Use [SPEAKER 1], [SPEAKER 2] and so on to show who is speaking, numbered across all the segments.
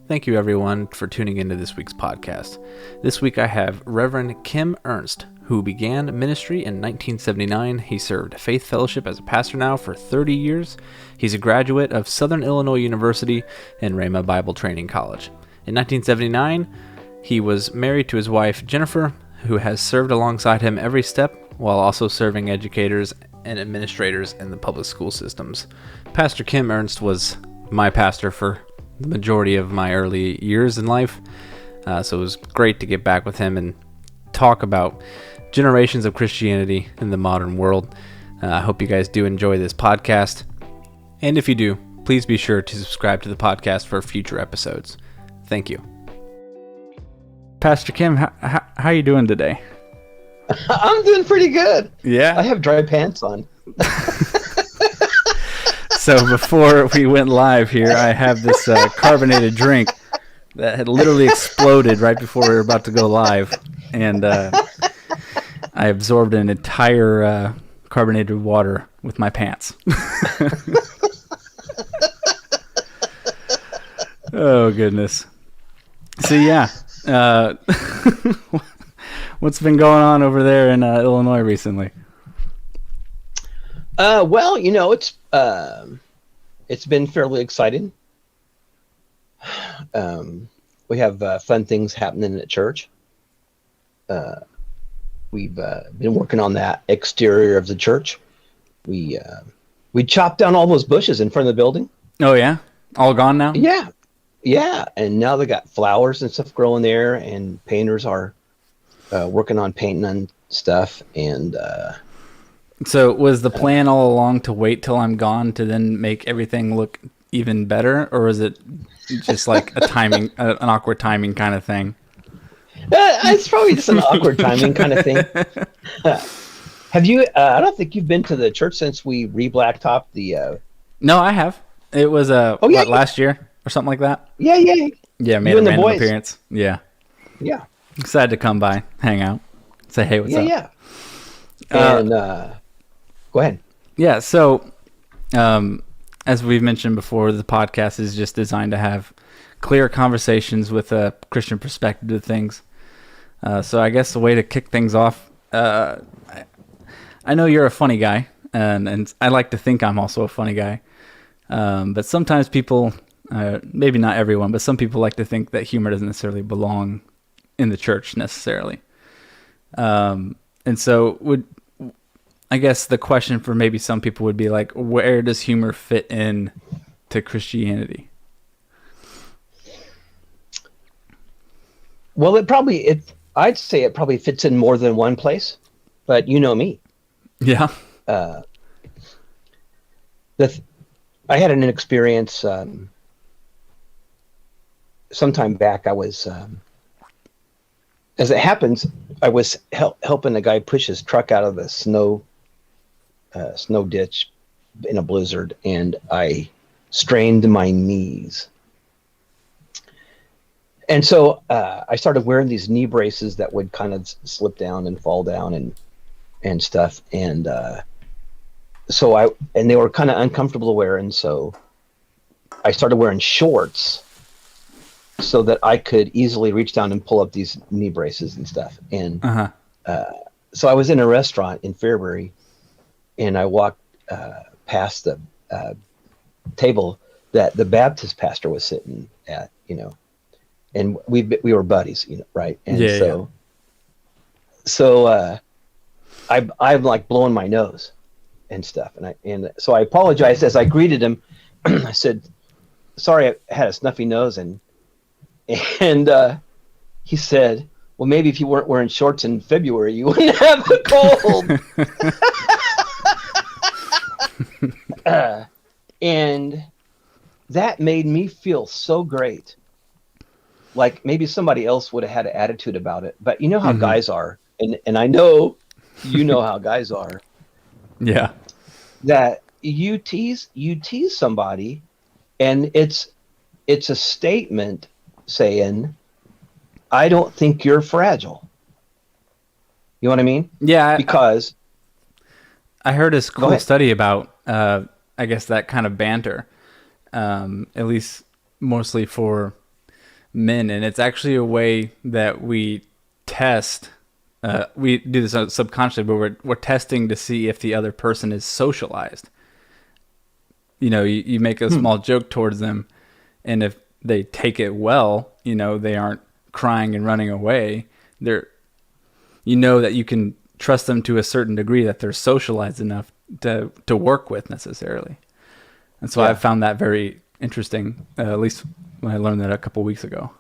[SPEAKER 1] Thank you, everyone, for tuning into this week's podcast. This week I have Reverend Kim Ernst, who began ministry in 1979. He served Faith Fellowship as a pastor now for 30 years. He's a graduate of Southern Illinois University and Rhema Bible Training College. In 1979, he was married to his wife, Jennifer, who has served alongside him every step while also serving educators and administrators in the public school systems. Pastor Kim Ernst was my pastor for the majority of my early years in life, so it was great to get back with him and talk about generations of Christianity in the modern world. I hope you guys do enjoy this podcast, and if you do, please be sure to subscribe to the podcast for future episodes. Thank you. Pastor Kim, how you doing today?
[SPEAKER 2] I'm doing pretty good.
[SPEAKER 1] Yeah?
[SPEAKER 2] I have dry pants on.
[SPEAKER 1] So before we went live here, I have this carbonated drink that had literally exploded right before we were about to go live. And I absorbed an entire carbonated water with my pants. Oh, goodness. So, yeah. What's been going on over there in Illinois recently?
[SPEAKER 2] Well, it's been fairly exciting. We have fun things happening at church. We've been working on that exterior of the church. We chopped down all those bushes in front of the building.
[SPEAKER 1] Oh, yeah? All gone now?
[SPEAKER 2] Yeah. And now they got flowers and stuff growing there, and painters are working on painting and stuff. And
[SPEAKER 1] so was the plan all along to wait till I'm gone to then make everything look even better, or is it just like an awkward timing kind of thing?
[SPEAKER 2] It's probably just an awkward timing kind of thing. Have you? I don't think you've been to the church since we re-blacktopped the.
[SPEAKER 1] No, I have. It was last year or something like that.
[SPEAKER 2] Yeah.
[SPEAKER 1] Yeah, made a random appearance. Yeah. Excited to come by, hang out, say hey, what's up?
[SPEAKER 2] Yeah. And go ahead.
[SPEAKER 1] Yeah, so as we've mentioned before, the podcast is just designed to have clear conversations with a Christian perspective to things. So I guess the way to kick things off, I know you're a funny guy, and I like to think I'm also a funny guy. But sometimes people, maybe not everyone, but some people like to think that humor doesn't necessarily belong in the church necessarily. And so I guess the question for maybe some people would be like, where does humor fit in to Christianity?
[SPEAKER 2] Well, I'd say it probably fits in more than one place, but you know me.
[SPEAKER 1] Yeah.
[SPEAKER 2] I had an experience sometime back. I was, as it happens, I was helping a guy push his truck out of the snow ditch in a blizzard, and I strained my knees. And so I started wearing these knee braces that would kind of slip down and fall down and stuff. And and they were kind of uncomfortable to wear. And so I started wearing shorts so that I could easily reach down and pull up these knee braces and stuff. And so I was in a restaurant in Fairbury, and I walked past the table that the Baptist pastor was sitting at, and we were buddies, right? And so I'm like blowing my nose and stuff, and so I apologized as I greeted him. I said, "Sorry, I had a snuffy nose," and he said, "Well, maybe if you weren't wearing shorts in February, you wouldn't have a cold." And that made me feel so great. Like maybe somebody else would have had an attitude about it, but you know how guys are, and I know you know how guys are.
[SPEAKER 1] Yeah.
[SPEAKER 2] That you tease somebody, and it's a statement saying, "I don't think you're fragile." You know what I mean?
[SPEAKER 1] Yeah.
[SPEAKER 2] Because
[SPEAKER 1] I heard this cool study about, I guess, that kind of banter, at least mostly for men, and it's actually a way that we test. We do this subconsciously, but we're testing to see if the other person is socialized. You make a small joke towards them, and if they take it well, they aren't crying and running away. That you can trust them to a certain degree, that they're socialized enough to work with necessarily. And so I've found that very interesting, at least when I learned that a couple weeks ago.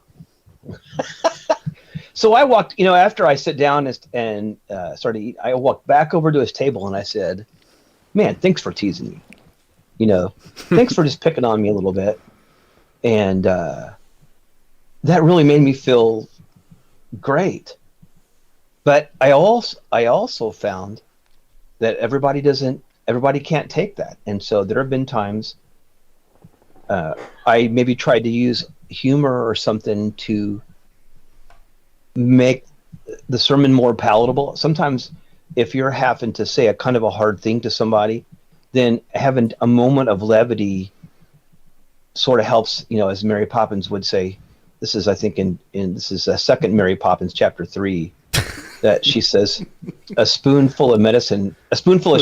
[SPEAKER 2] So I walked, after I sit down and started to eat, I walked back over to his table and I said, "Man, thanks for teasing me. Thanks for just picking on me a little bit." And that really made me feel great. But I also found that everybody can't take that. And so there have been times I maybe tried to use humor or something to make the sermon more palatable. Sometimes if you're having to say a kind of a hard thing to somebody, then having a moment of levity sort of helps, as Mary Poppins would say. This is, I think, this is a second Mary Poppins, chapter 3, that she says, a spoonful of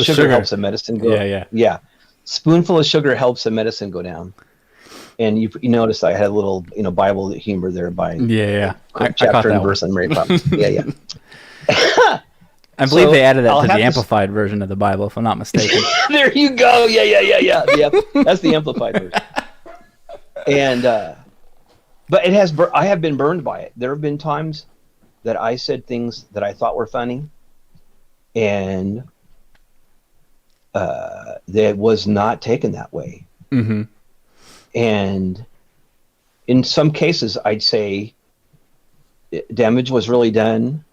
[SPEAKER 2] sugar helps a medicine go. Yeah. Spoonful of sugar helps a medicine go down. And you noticed I had a little, Bible humor there by chapter and verse on Mary Poppins. Yeah.
[SPEAKER 1] I believe they added that to the Amplified version of the Bible, if I'm not mistaken.
[SPEAKER 2] There you go. Yeah. That's the Amplified version. And but I have been burned by it. There have been times that I said things that I thought were funny, and that was not taken that way.
[SPEAKER 1] Mm-hmm.
[SPEAKER 2] And in some cases, I'd say damage was really done,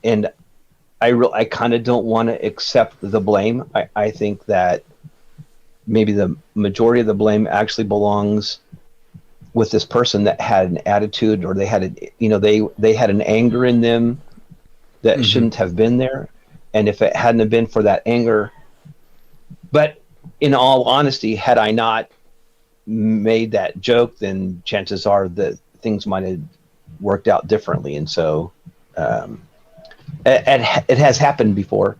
[SPEAKER 2] and I kind of don't want to accept the blame. I think that maybe the majority of the blame actually belongs with this person that had an attitude, or they had they had an anger in them that shouldn't have been there. And if it hadn't have been for that anger, but in all honesty, had I not made that joke, then chances are that things might have worked out differently. And so it has happened before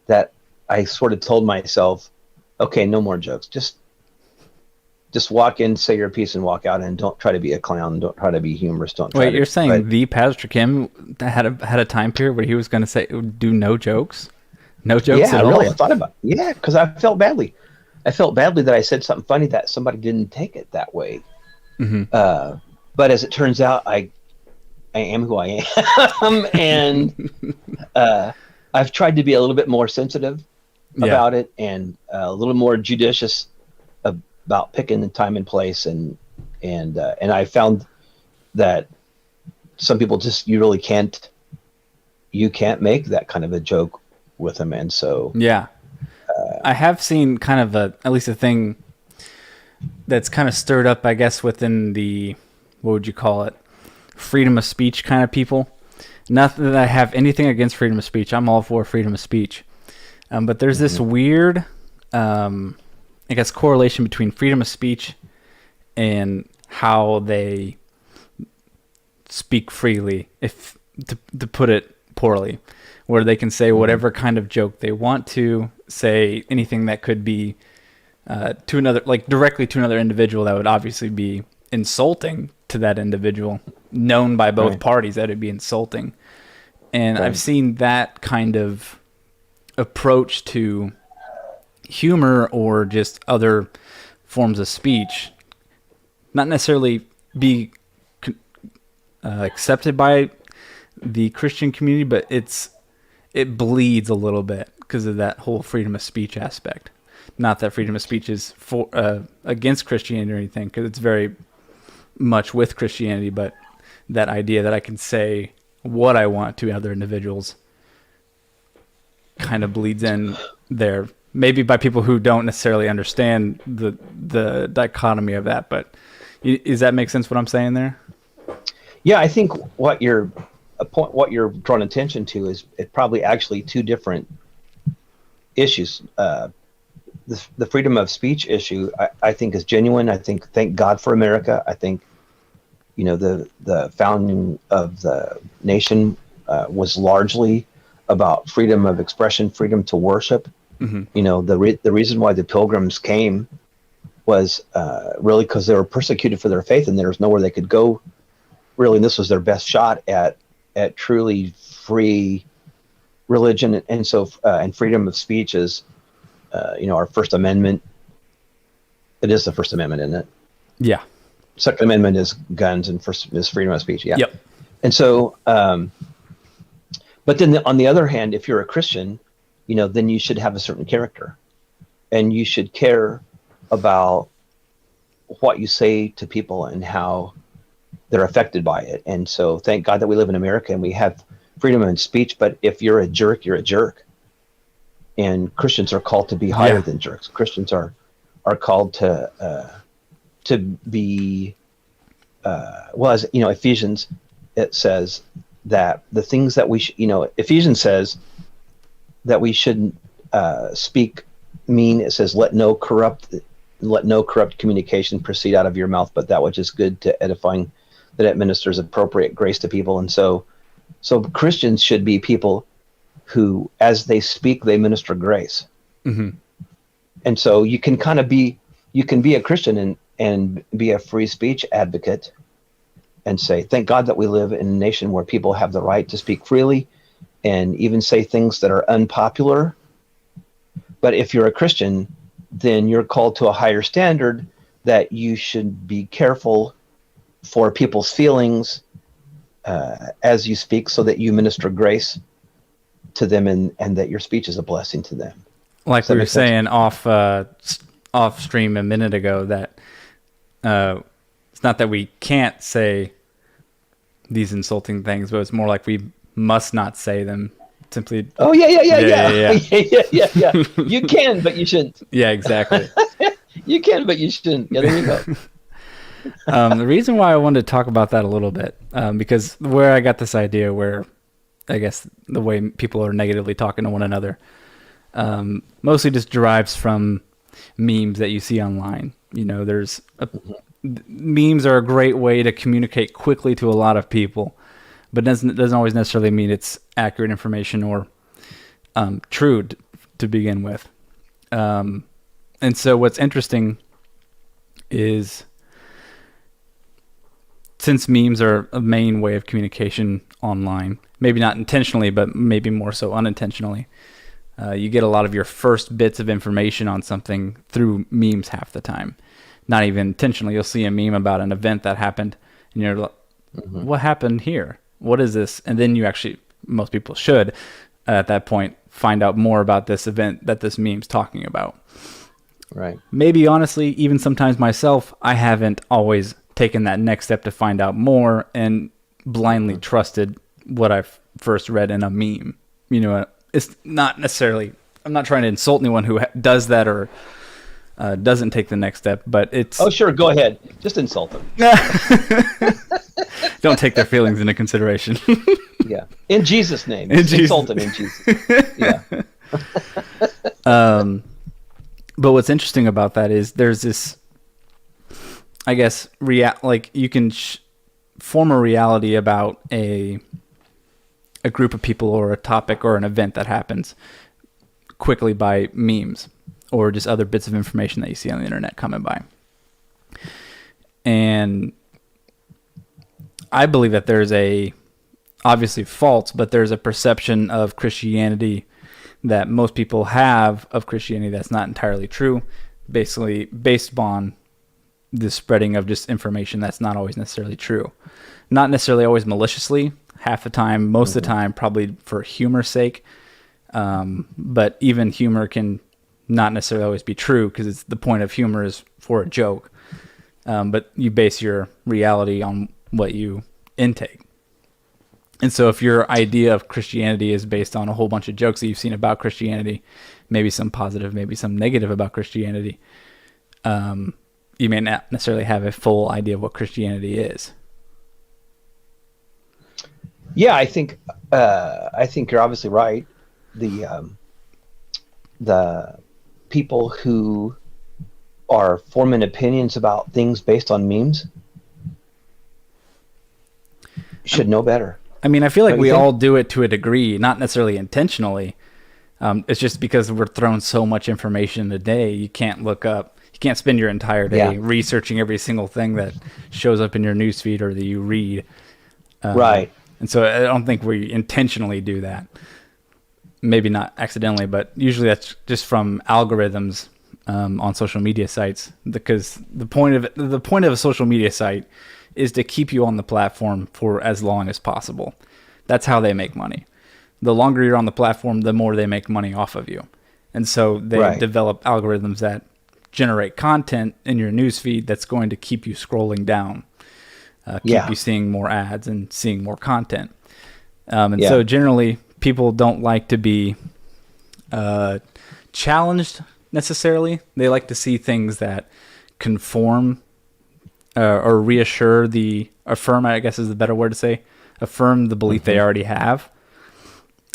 [SPEAKER 2] that I sort of told myself, okay, no more jokes. Just walk in, say your piece, and walk out, and don't try to be a clown. Don't try to be humorous.
[SPEAKER 1] Wait, you're saying the Pastor Kim had a time period where he was going to say, do no jokes? No jokes at all?
[SPEAKER 2] Yeah, really, I thought about it. Yeah, because I felt badly. I felt badly that I said something funny that somebody didn't take it that way.
[SPEAKER 1] Mm-hmm.
[SPEAKER 2] But as it turns out, I am who I am, and I've tried to be a little bit more sensitive about it, and a little more judicious about picking the time and place, and I found that some people just you can't make that kind of a joke with them, and so
[SPEAKER 1] I have seen kind of at least a thing that's kind of stirred up, I guess, within the, what would you call it, freedom of speech kind of people. Not that I have anything against freedom of speech. I'm all for freedom of speech. But there's this weird, I guess, correlation between freedom of speech and how they speak freely, if to put it poorly, where they can say whatever kind of joke they want to, say anything that could be to another, like directly to another individual, that would obviously be insulting to that individual, known by both parties that it'd be insulting. And I've seen that kind of approach to humor or just other forms of speech not necessarily be accepted by the Christian community, but it bleeds a little bit because of that whole freedom of speech aspect. Not that freedom of speech is against Christianity or anything, because it's very much with Christianity, but that idea that I can say what I want to other individuals kind of bleeds in there. Maybe by people who don't necessarily understand the dichotomy of that, but does that make sense what I'm saying there?
[SPEAKER 2] Yeah, I think what you're drawing attention to is probably actually two different issues. The freedom of speech issue, I think, is genuine. I think, thank God for America. I think, the founding of the nation was largely about freedom of expression, freedom to worship. Mm-hmm. The reason why the Pilgrims came was really because they were persecuted for their faith, and there was nowhere they could go. Really, and this was their best shot at truly free religion, and so and freedom of speech is, our First Amendment. It is the First Amendment, isn't it?
[SPEAKER 1] Yeah.
[SPEAKER 2] Second Amendment is guns, and first is freedom of speech. Yeah.
[SPEAKER 1] Yep.
[SPEAKER 2] And so, but then on the other hand, if you're a Christian, then you should have a certain character, and you should care about what you say to people and how they're affected by it. And so, thank God that we live in America and we have freedom of speech. But if you're a jerk, you're a jerk. And Christians are called to be higher than jerks. Christians are called to be as Ephesians, it says that the things that we Ephesians says that we shouldn't speak mean. It says let no corrupt communication proceed out of your mouth, but that which is good to edifying, that it ministers appropriate grace to people. And so Christians should be people who, as they speak, they minister grace. Mm-hmm. And so you can be a Christian and be a free speech advocate and say, thank God that we live in a nation where people have the right to speak freely and even say things that are unpopular. But if you're a Christian, then you're called to a higher standard, that you should be careful for people's feelings as you speak, so that you minister grace to them and that your speech is a blessing to them.
[SPEAKER 1] Like we were saying off stream a minute ago, that it's not that we can't say these insulting things, but it's more like we must not say them. Simply.
[SPEAKER 2] Oh yeah. You can, but you shouldn't.
[SPEAKER 1] Yeah, exactly.
[SPEAKER 2] You can, but you shouldn't. Yeah, there you go.
[SPEAKER 1] The reason why I wanted to talk about that a little bit, because where I got this idea, where I guess the way people are negatively talking to one another, mostly just derives from memes that you see online. Memes are a great way to communicate quickly to a lot of people, but doesn't always necessarily mean it's accurate information or true to begin with. And so what's interesting is, since memes are a main way of communication online, maybe not intentionally, but maybe more so unintentionally, you get a lot of your first bits of information on something through memes half the time. Not even intentionally. You'll see a meme about an event that happened, and you're like, what happened here? What is this? And then you actually, most people should, at that point, find out more about this event that this meme's talking about.
[SPEAKER 2] Right.
[SPEAKER 1] Maybe, honestly, even sometimes myself, I haven't always taken that next step to find out more and blindly trusted what I first read in a meme. It's not necessarily, I'm not trying to insult anyone who does that or doesn't take the next step, but it's...
[SPEAKER 2] Oh, sure, go ahead. Just insult them.
[SPEAKER 1] Don't take their feelings into consideration.
[SPEAKER 2] Yeah. In Jesus' name. Insult them in Jesus. Yeah.
[SPEAKER 1] But what's interesting about that is there's this, I guess, you can form a reality about a group of people or a topic or an event that happens quickly by memes or just other bits of information that you see on the internet coming by. And I believe that there's obviously false, but there's a perception of Christianity that most people have of Christianity that's not entirely true, basically based on the spreading of just information that's not always necessarily true. Not necessarily always maliciously, half the time, most of the time, probably for humor's sake. But even humor can not necessarily always be true, because it's the point of humor is for a joke. But you base your reality on what you intake. And so if your idea of Christianity is based on a whole bunch of jokes that you've seen about Christianity, maybe some positive, maybe some negative about Christianity, you may not necessarily have a full idea of what Christianity is.
[SPEAKER 2] Yeah, I think you're obviously right. The people who are forming opinions about things based on memes, should know better.
[SPEAKER 1] I mean, I feel like we all do it to a degree, not necessarily intentionally. It's just because we're thrown so much information a day, you can't spend your entire day researching every single thing that shows up in your newsfeed or that you read.
[SPEAKER 2] Right.
[SPEAKER 1] And so I don't think we intentionally do that. Maybe not accidentally, but usually that's just from algorithms on social media sites. Because the point of a social media site is to keep you on the platform for as long as possible. That's how they make money. The longer you're on the platform, the more they make money off of you. And so they develop algorithms that generate content in your newsfeed that's going to keep you scrolling down, keep you seeing more ads and seeing more content. So generally, people don't like to be challenged necessarily. They like to see things that conform or affirm, I guess is the better word to say, affirm the belief they already have.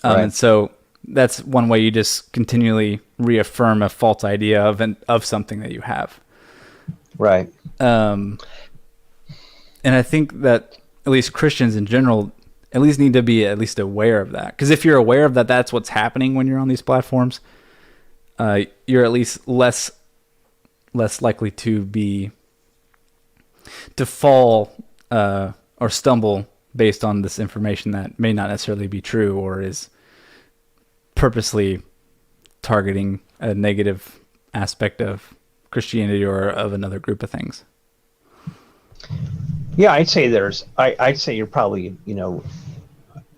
[SPEAKER 1] And so that's one way you just continually reaffirm a false idea of something that you have.
[SPEAKER 2] Right.
[SPEAKER 1] And I think that at least Christians in general at least need to be at least aware of that. Because if you're aware of that, that's what's happening when you're on these platforms, you're at least less likely to fall or stumble based on this information that may not necessarily be true or is purposely targeting a negative aspect of Christianity or of another group of things.
[SPEAKER 2] Yeah, I'd say you're probably,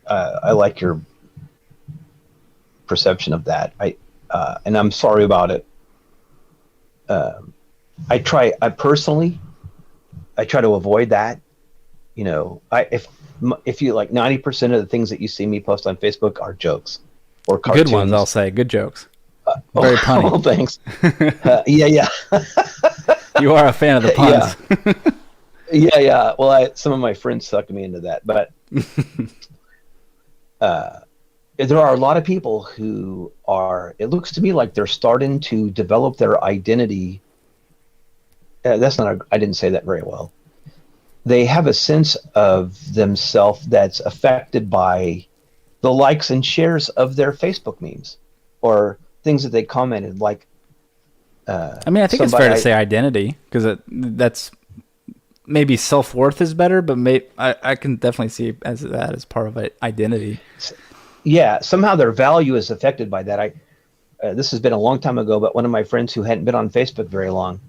[SPEAKER 2] I like your perception of that. And I'm sorry about it. I try to avoid that. If you like 90% of the things that you see me post on Facebook are jokes or cartoons.
[SPEAKER 1] Good ones, I'll say. Good jokes. Very punny.
[SPEAKER 2] Oh, thanks. Yeah.
[SPEAKER 1] You are a fan of the puns.
[SPEAKER 2] Yeah. Well, some of my friends sucked me into that, but there are a lot of people who are. It looks to me like they're starting to develop their identity. I didn't say that very well. They have a sense of themselves that's affected by the likes and shares of their Facebook memes or things that they commented. Like,
[SPEAKER 1] I think it's fair to say identity, because that's maybe self-worth is better, but I can definitely see that as part of identity.
[SPEAKER 2] Yeah, somehow their value is affected by that. This has been a long time ago, but one of my friends who hadn't been on Facebook very long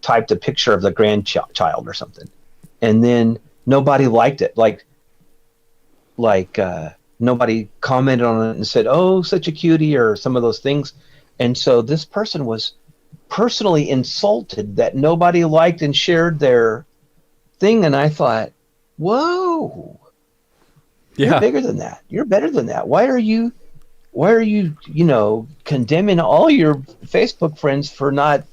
[SPEAKER 2] typed a picture of the grandchild or something, and then nobody liked it. Like nobody commented on it and said, "Oh, such a cutie," or some of those things. And so this person was personally insulted that nobody liked and shared their thing. And I thought, whoa, you're bigger than that. You're better than that. Why are you, condemning all your Facebook friends for not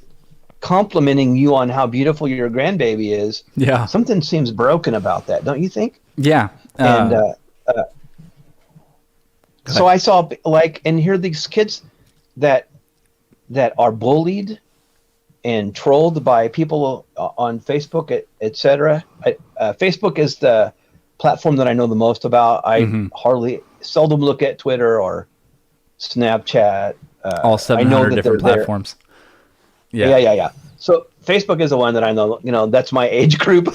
[SPEAKER 2] complimenting you on how beautiful your grandbaby is?
[SPEAKER 1] Yeah.
[SPEAKER 2] Something seems broken about that, don't you think?
[SPEAKER 1] Yeah.
[SPEAKER 2] So I saw and hear these kids that are bullied and trolled by people on Facebook, etc. Facebook is the platform that I know the most about. I seldom look at Twitter or Snapchat.
[SPEAKER 1] All 700 different platforms.
[SPEAKER 2] Yeah. So Facebook is the one that I know. That's my age group.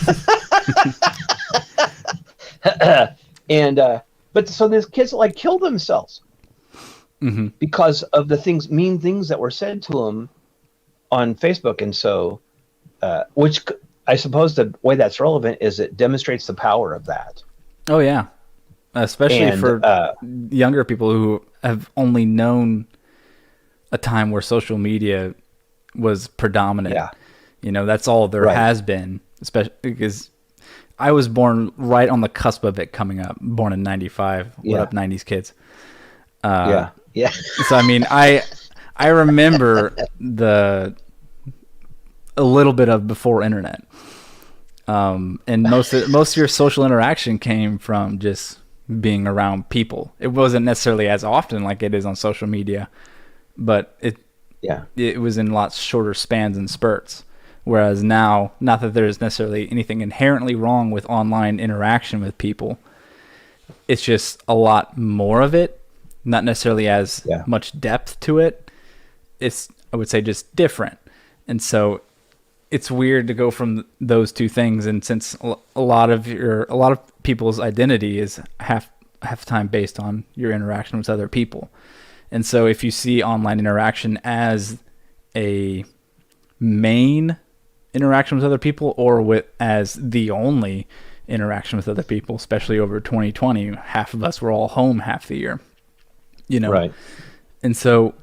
[SPEAKER 2] But so these kids kill themselves because of the mean things that were said to them on Facebook. And so, which I suppose the way that's relevant is it demonstrates the power of that. Oh yeah.
[SPEAKER 1] Especially for younger people who have only known a time where social media was predominant. Yeah. That's all there has been, especially because I was born right on the cusp of it coming up, born in 95. What up, 90s kids?
[SPEAKER 2] Yeah.
[SPEAKER 1] So, I remember a little bit of before internet. And most of your social interaction came from just being around people. It wasn't necessarily as often like it is on social media, but it was in lots shorter spans and spurts. Whereas now, not that there's necessarily anything inherently wrong with online interaction with people, it's just a lot more of it, not necessarily as much depth to it. It's, I would say, just different. And so it's weird to go from those two things. And since a lot of people's identity is half the time based on your interaction with other people. And so if you see online interaction as a main interaction with other people, or as the only interaction with other people, especially over 2020, half of us were all home half the year, Right. And so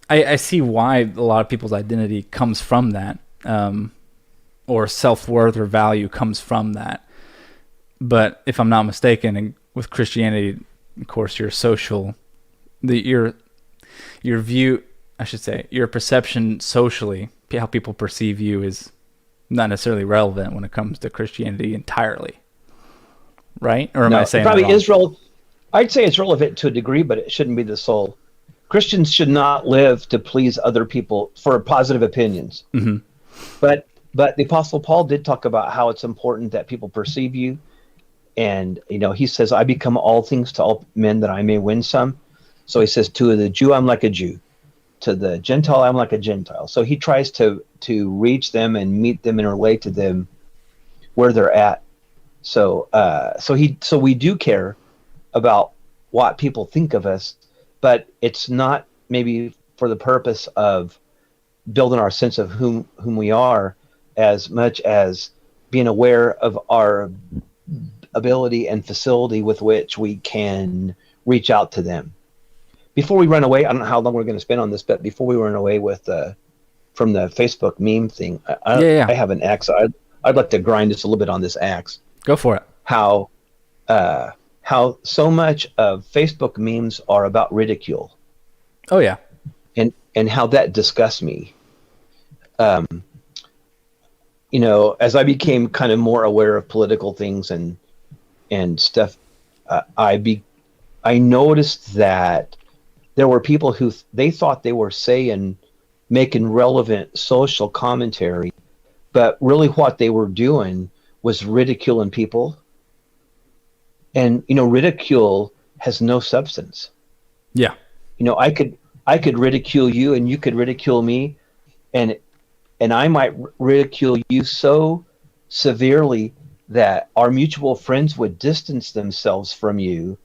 [SPEAKER 1] I see why a lot of people's identity comes from that, or self-worth or value comes from that. But if I'm not mistaken, and with Christianity, of course, your view, I should say, your perception socially, how people perceive you, is not necessarily relevant when it comes to Christianity entirely, right? Or am I saying
[SPEAKER 2] probably
[SPEAKER 1] that wrong?
[SPEAKER 2] Israel? I'd say it's relevant to a degree, but it shouldn't be the sole. Christians should not live to please other people for positive opinions.
[SPEAKER 1] Mm-hmm.
[SPEAKER 2] But the Apostle Paul did talk about how it's important that people perceive you. And, he says, I become all things to all men that I may win some. So he says, to the Jew, I'm like a Jew. To the Gentile, I'm like a Gentile. So he tries to reach them and meet them and relate to them where they're at. So we do care about what people think of us, but it's not maybe for the purpose of building our sense of whom we are, as much as being aware of our ability and facility with which we can reach out to them. Before we run away, I don't know how long we're going to spend on this, but before we run away from the Facebook meme thing, I have an axe. I'd like to grind just a little bit on this axe.
[SPEAKER 1] Go for it.
[SPEAKER 2] How so much of Facebook memes are about ridicule.
[SPEAKER 1] Oh yeah.
[SPEAKER 2] And how that disgusts me. As I became kind of more aware of political things and stuff, I noticed that there were people who they thought they were making relevant social commentary, but really what they were doing was ridiculing people. And ridicule has no substance.
[SPEAKER 1] Yeah.
[SPEAKER 2] I could ridicule you, and you could ridicule me, and I might ridicule you so severely that our mutual friends would distance themselves from you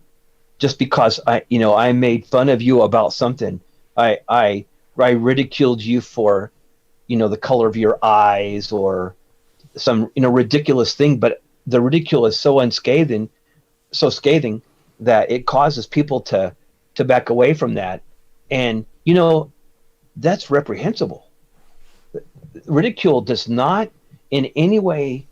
[SPEAKER 2] just because I made fun of you about something. I ridiculed you for the color of your eyes or some ridiculous thing, but the ridicule is so scathing that it causes people to back away from that. And that's reprehensible. Ridicule does not in any way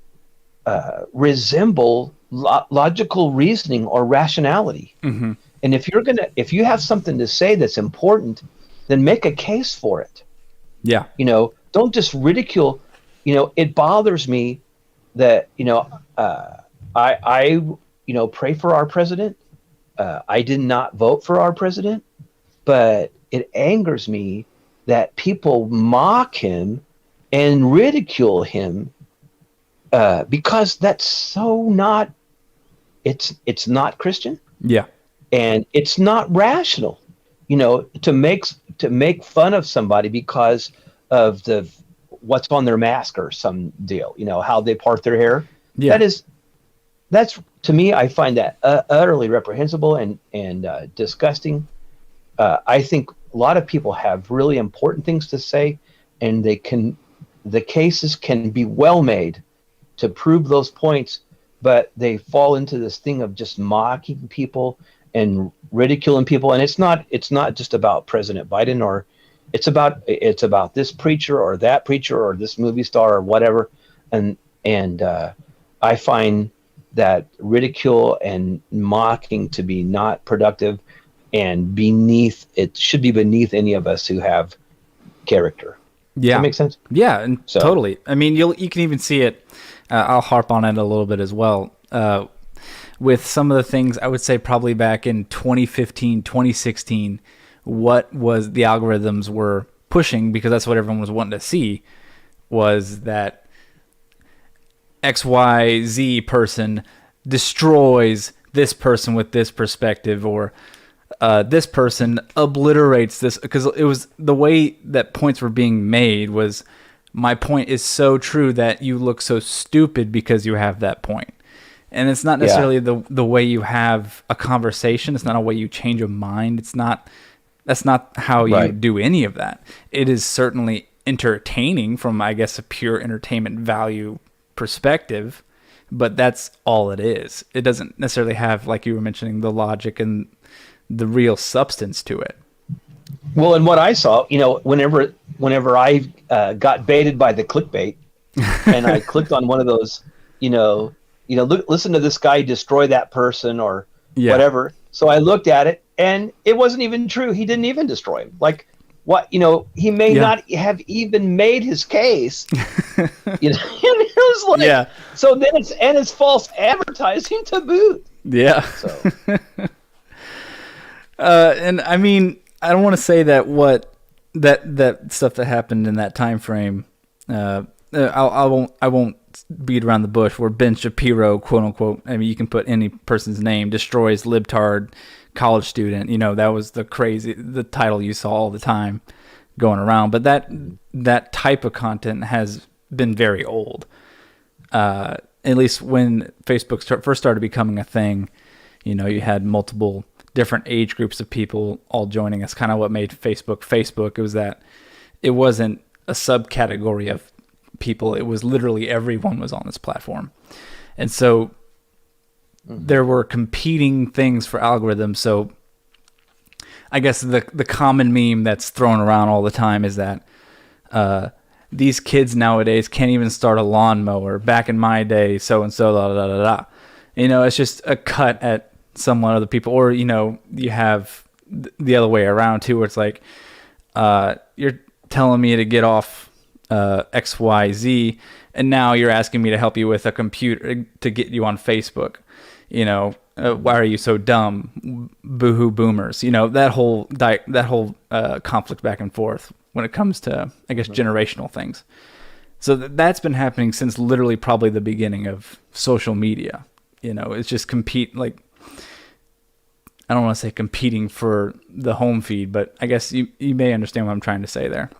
[SPEAKER 2] resemble logical reasoning or rationality.
[SPEAKER 1] Mm-hmm.
[SPEAKER 2] And if you have something to say that's important, then make a case for it.
[SPEAKER 1] Yeah.
[SPEAKER 2] Don't just ridicule. It bothers me that I pray for our president. I did not vote for our president, but it angers me that people mock him and ridicule him because that's so not. It's not Christian.
[SPEAKER 1] Yeah.
[SPEAKER 2] And it's not rational, to make fun of somebody because of what's on their mask or some deal, how they part their hair.
[SPEAKER 1] Yeah.
[SPEAKER 2] That's to me, I find that utterly reprehensible and disgusting. I think a lot of people have really important things to say, and the cases can be well made to prove those points, but they fall into this thing of just mocking people and ridiculing people. And it's not just about President Biden, or it's about this preacher or that preacher or this movie star or whatever. And I find that ridicule and mocking to be not productive and it should be beneath any of us who have character.
[SPEAKER 1] Yeah.
[SPEAKER 2] Does that make sense?
[SPEAKER 1] Yeah, and totally. I mean, you can even see it. I'll harp on it a little bit as well. With some of the things, I would say probably back in 2015, 2016, what was the algorithms were pushing, because that's what everyone was wanting to see. was that XYZ person destroys this person with this perspective, or this person obliterates this, because it was the way that points were being made was, my point is so true that you look so stupid because you have that point. And it's not necessarily the way you have a conversation. It's not a way you change a mind. That's not how you do any of that. It is certainly entertaining from, I guess, a pure entertainment value perspective, but that's all it is. It doesn't necessarily have, like you were mentioning, the logic and the real substance to it.
[SPEAKER 2] Well, and what I saw, whenever I got baited by the clickbait, and I clicked on one of those, listen to this guy destroy that person or whatever. So I looked at it, and it wasn't even true. He didn't even destroy him. Like, what, he may not have even made his case. It was like, so then it's false advertising to boot.
[SPEAKER 1] Yeah.
[SPEAKER 2] So.
[SPEAKER 1] And I mean, I don't want to say that that stuff that happened in that time frame. I won't beat around the bush. Where Ben Shapiro, quote unquote, I mean, you can put any person's name, destroys libtard college student. That was the title you saw all the time going around. But that type of content has been very old. At least when Facebook first started becoming a thing, you had multiple different age groups of people all joining. That's kind of what made Facebook. It was that it wasn't a subcategory of people. It was literally everyone was on this platform. And so there were competing things for algorithms. So I guess the common meme that's thrown around all the time is that these kids nowadays can't even start a lawnmower. Back in my day, so-and-so, da da da da. It's just a cut at some other people. Or, you have the other way around too, where it's like, you're telling me to get off XYZ, and now you're asking me to help you with a computer to get you on Facebook. Why are you so dumb? Boohoo boomers. That whole conflict back and forth when it comes to, I guess, generational things. So that's been happening since literally probably the beginning of social media. It's just I don't want to say competing for the home feed, but I guess you may understand what I'm trying to say there.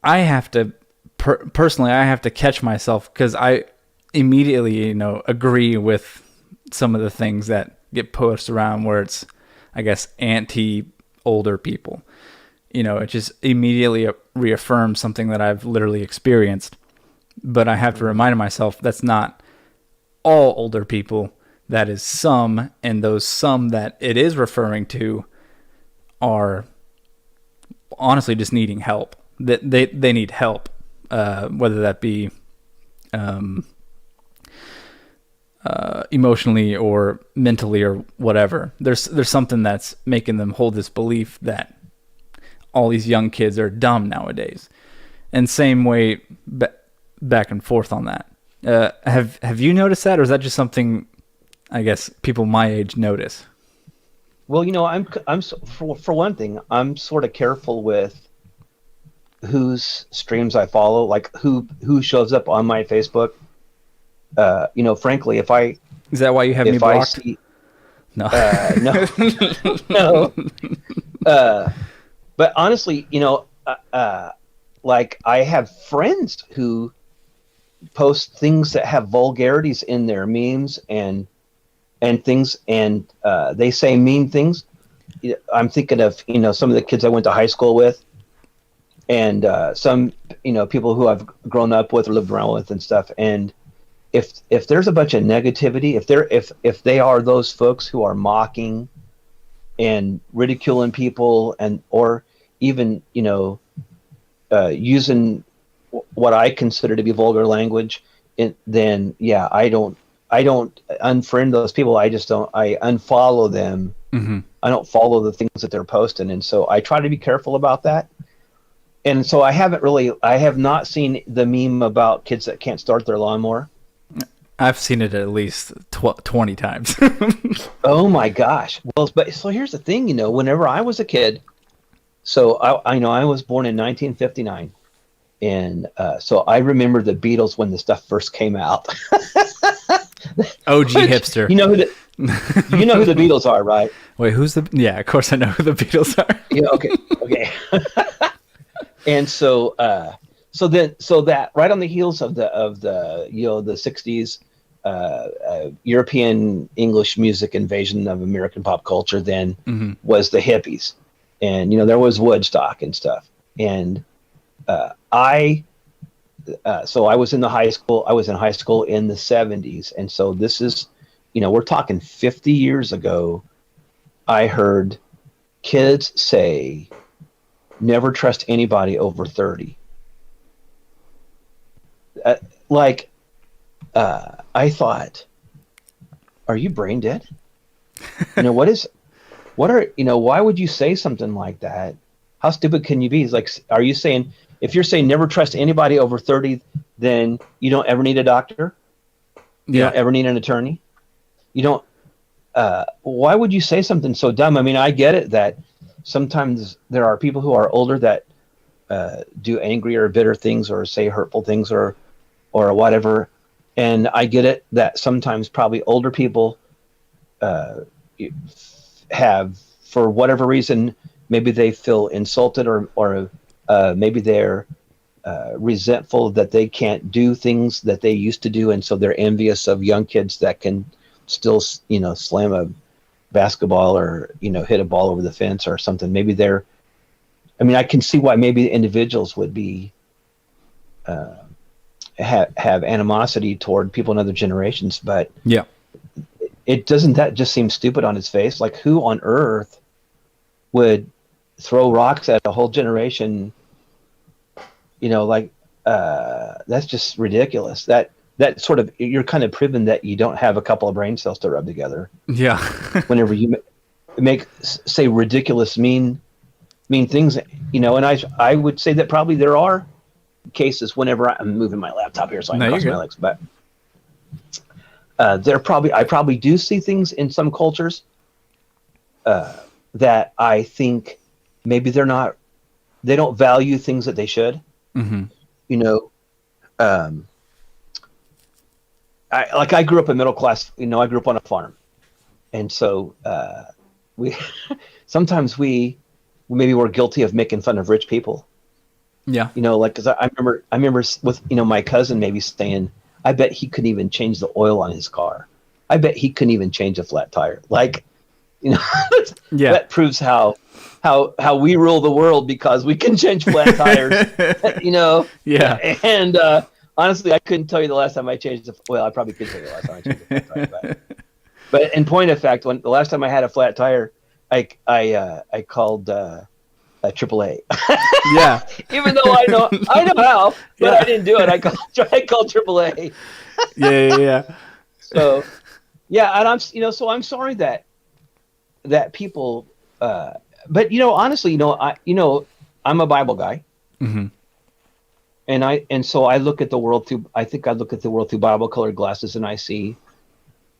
[SPEAKER 1] I have to personally, I have to catch myself, because I immediately, agree with some of the things that get posted around where it's, I guess, anti-older people. It just immediately reaffirms something that I've literally experienced. But I have to remind myself that's not all older people. That is some, and those some that it is referring to are honestly just needing help. That they need help, whether that be emotionally or mentally or whatever. There's something that's making them hold this belief that all these young kids are dumb nowadays, and same way back and forth on that. Have you noticed that, or is that just something, I guess, people my age notice?
[SPEAKER 2] Well, I'm for one thing, I'm sort of careful with whose streams I follow, like who shows up on my Facebook. Frankly, is
[SPEAKER 1] that why you have me blocked? No,
[SPEAKER 2] no. But honestly, like I have friends who post things that have vulgarities in their memes and things, and they say mean things. I'm thinking of some of the kids I went to high school with, and some people who I've grown up with or lived around with and stuff. And if there's a bunch of negativity, if they are those folks who are mocking and ridiculing people, and or even using what I consider to be vulgar language, then yeah, I don't unfriend those people. I unfollow them. Mm-hmm. I don't follow the things that they're posting, and so I try to be careful about that. And so I have not seen the meme about kids that can't start their lawnmower.
[SPEAKER 1] I've seen it at least 20 times.
[SPEAKER 2] Oh my gosh. Well, but so here's the thing, whenever I was a kid, So I know I was born in 1959, and so I remember the Beatles when the stuff first came out.
[SPEAKER 1] OG
[SPEAKER 2] Which,
[SPEAKER 1] hipster.
[SPEAKER 2] you know who the Beatles are, right?
[SPEAKER 1] Wait, who's the? Yeah, of course I know who the Beatles are.
[SPEAKER 2] Yeah. Okay. Okay. And so so that right on the heels of the the 60s European English music invasion of American pop culture then was the hippies, and there was Woodstock and stuff, and I so I was in high school in the 70s, and so this is we're talking 50 years ago. I heard kids say never trust anybody over 30. uh, like I thought, are you brain dead? Why would you say something like that? How stupid can you be? It's like, are you saying, if you're saying never trust anybody over 30, then you don't ever need a doctor? You don't ever need an attorney? You don't, why would you say something so dumb? I mean, I get it that sometimes there are people who are older that do angry or bitter things or say hurtful things or whatever. And I get it that sometimes probably older people have, for whatever reason, maybe they feel insulted or maybe they're resentful that they can't do things that they used to do. And so they're envious of young kids that can still, slam a basketball or, hit a ball over the fence or something. Maybe I can see why maybe individuals would be, have animosity toward people in other generations, but that just seem stupid on its face? Like, who on earth would throw rocks at a whole generation? That's just ridiculous. That sort of, you're kind of proving that you don't have a couple of brain cells to rub together.
[SPEAKER 1] Yeah.
[SPEAKER 2] Whenever you say ridiculous, mean things, and I would say that probably there are cases whenever I'm moving my laptop here so I can cross my legs, but I probably do see things in some cultures that I think maybe they don't value things that they should. I grew up in middle class, I grew up on a farm, and so we sometimes maybe we're guilty of making fun of rich people.
[SPEAKER 1] Yeah.
[SPEAKER 2] Because I remember with my cousin maybe saying, I bet he couldn't even change the oil on his car. I bet he couldn't even change a flat tire. That proves how we rule the world, because we can change flat tires.
[SPEAKER 1] Yeah.
[SPEAKER 2] And honestly, I couldn't tell you the last time I changed I probably could tell you the last time I changed a flat tire. But in point of fact, when the last time I had a flat tire, I called AAA.
[SPEAKER 1] Yeah.
[SPEAKER 2] Even though I know how, but I didn't do it. I called AAA.
[SPEAKER 1] Yeah.
[SPEAKER 2] So, and I'm I'm sorry that people. But honestly, I'm a Bible guy, and so I look at the world through. I think I look at the world through Bible-colored glasses, and I see.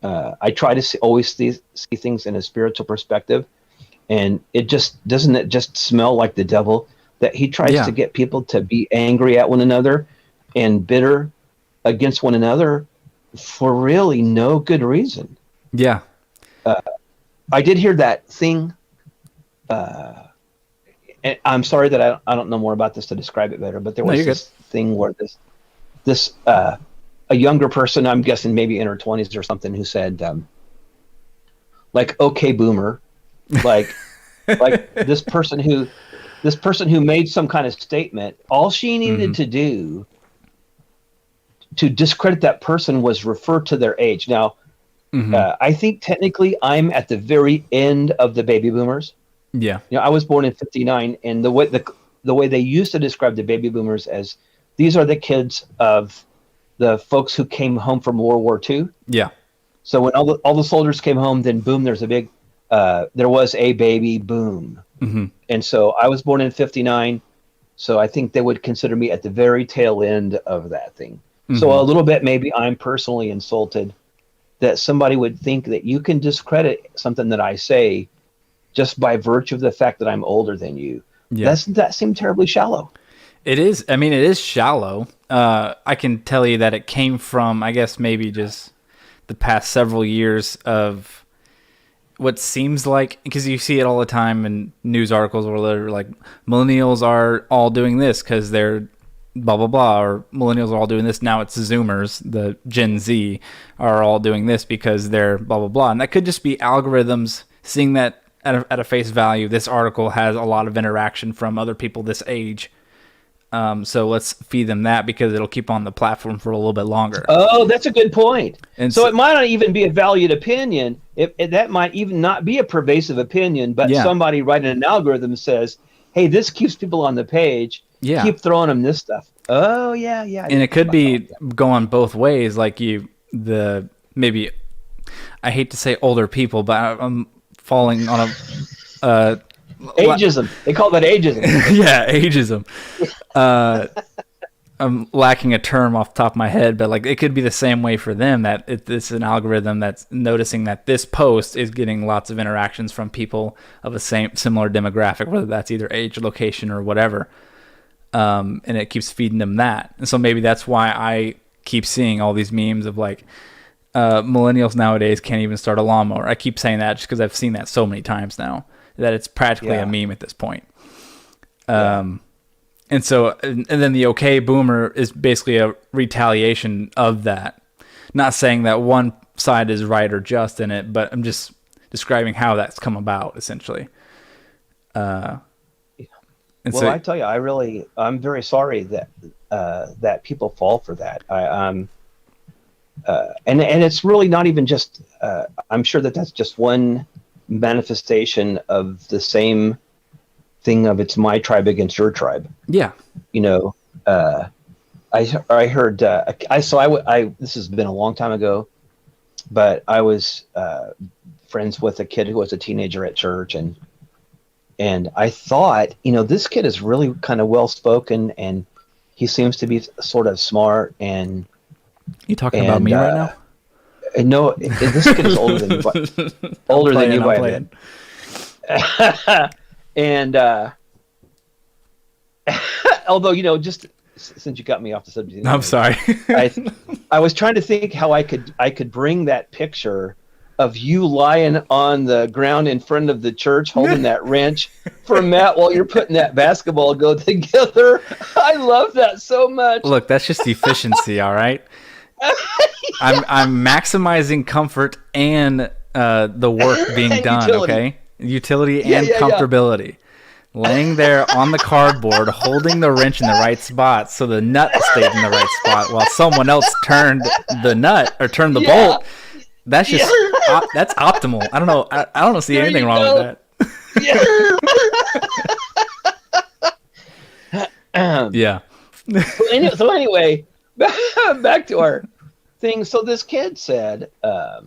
[SPEAKER 2] I try to always see things in a spiritual perspective. And doesn't it just smell like the devil, that he tries to get people to be angry at one another and bitter against one another for really no good reason.
[SPEAKER 1] Yeah.
[SPEAKER 2] I did hear that thing. And I'm sorry that I don't know more about this to describe it better, but there was this thing where this a younger person, I'm guessing maybe in her 20s or something, who said, okay, boomer. Like this person who made some kind of statement, all she needed to do to discredit that person was refer to their age. Now, I think technically I'm at the very end of the baby boomers.
[SPEAKER 1] Yeah.
[SPEAKER 2] I was born in 59, and the way they used to describe the baby boomers as, these are the kids of the folks who came home from World War II.
[SPEAKER 1] Yeah.
[SPEAKER 2] So when all the soldiers came home, then boom, there was a baby boom. And so I was born in 59. So I think they would consider me at the very tail end of that thing. So a little bit, maybe I'm personally insulted that somebody would think that you can discredit something that I say just by virtue of the fact that I'm older than you. Doesn't that seem terribly shallow?
[SPEAKER 1] It is. I mean, it is shallow. I can tell you that it came from, I guess, maybe just the past several years of what seems like, because you see it all the time in news articles where they're like, millennials are all doing this because they're blah, blah, blah, or millennials are all doing this. Now it's Zoomers, the Gen Z, are all doing this because they're blah, blah, blah. And that could just be algorithms seeing that at a face value. This article has a lot of interaction from other people this age. So let's feed them that because it'll keep on the platform for a little bit longer.
[SPEAKER 2] Oh, that's a good point. And so it might not even be a valued opinion. That might even not be a pervasive opinion, but somebody writing an algorithm says, hey, this keeps people on the page. Yeah. Keep throwing them this stuff. Oh, yeah.
[SPEAKER 1] And it could be going both ways. Like maybe, I hate to say older people, but I'm falling on a...
[SPEAKER 2] ageism. They call that ageism.
[SPEAKER 1] Yeah, ageism. I'm lacking a term off the top of my head, but like it could be the same way for them, that it's an algorithm that's noticing that this post is getting lots of interactions from people of a similar demographic, whether that's either age, location, or whatever. And it keeps feeding them that. And so maybe that's why I keep seeing all these memes of like millennials nowadays can't even start a lawnmower. I keep saying that just because I've seen that so many times now that it's practically a meme at this point. And so, and then the okay boomer is basically a retaliation of that. Not saying that one side is right or just in it, but I'm just describing how that's come about, essentially.
[SPEAKER 2] I tell you, I'm very sorry that that people fall for that. And it's really not even just. I'm sure that's just one manifestation of the same thing of it's my tribe against your tribe.
[SPEAKER 1] Yeah.
[SPEAKER 2] I heard, this has been a long time ago, but I was friends with a kid who was a teenager at church, and I thought, this kid is really kind of well-spoken, and he seems to be sort of smart. And
[SPEAKER 1] you talking about me right now?
[SPEAKER 2] No, this kid is older than you. Older than you by a bit. And although, just since you got me off the subject,
[SPEAKER 1] I'm sorry.
[SPEAKER 2] I was trying to think how I could bring that picture of you lying on the ground in front of the church holding that wrench for Matt while you're putting that basketball go together. I love that so much.
[SPEAKER 1] Look, that's just efficiency, all right? I'm maximizing comfort and the work being done. Utility. Okay, utility and comfortability. Yeah. Laying there on the cardboard, holding the wrench in the right spot, so the nut stayed in the right spot, while someone else turned the nut or turned the bolt. That's just that's optimal. I don't know. I don't see anything wrong with that. Yeah.
[SPEAKER 2] So anyway. Back to our thing. So this kid said, I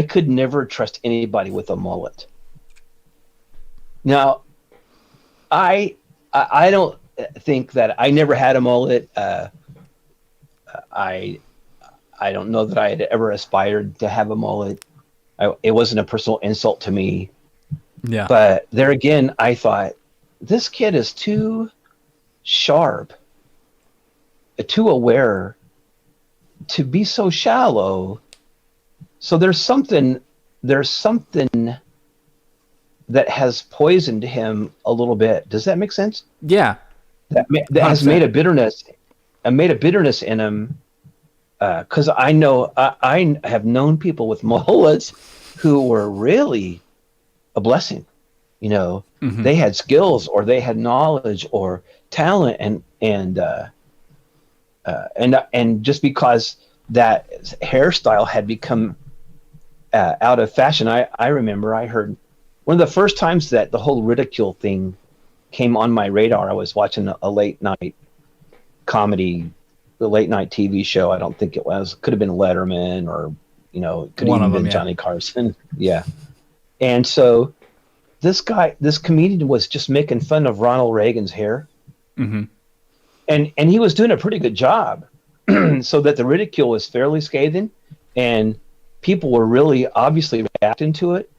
[SPEAKER 2] could never trust anybody with a mullet. Now, I don't think that I never had a mullet. I don't know that I had ever aspired to have a mullet. It wasn't a personal insult to me.
[SPEAKER 1] Yeah.
[SPEAKER 2] But there again, I thought, this kid is too sharp, too aware to be so shallow. So there's something that has poisoned him a little bit. Does that make sense?
[SPEAKER 1] Yeah.
[SPEAKER 2] That has made a bitterness in him. Because I know I have known people with mullets who were really a blessing. Mm-hmm. They had skills, or they had knowledge or talent, and just because that hairstyle had become out of fashion, I remember I heard one of the first times that the whole ridicule thing came on my radar. I was watching a late night comedy, the late night TV show. I don't think it was. Could have been Letterman, or could have even been Johnny Carson. Yeah. And so this comedian was just making fun of Ronald Reagan's hair.
[SPEAKER 1] Mm-hmm.
[SPEAKER 2] And he was doing a pretty good job, so that the ridicule was fairly scathing, and people were really obviously reacting to it.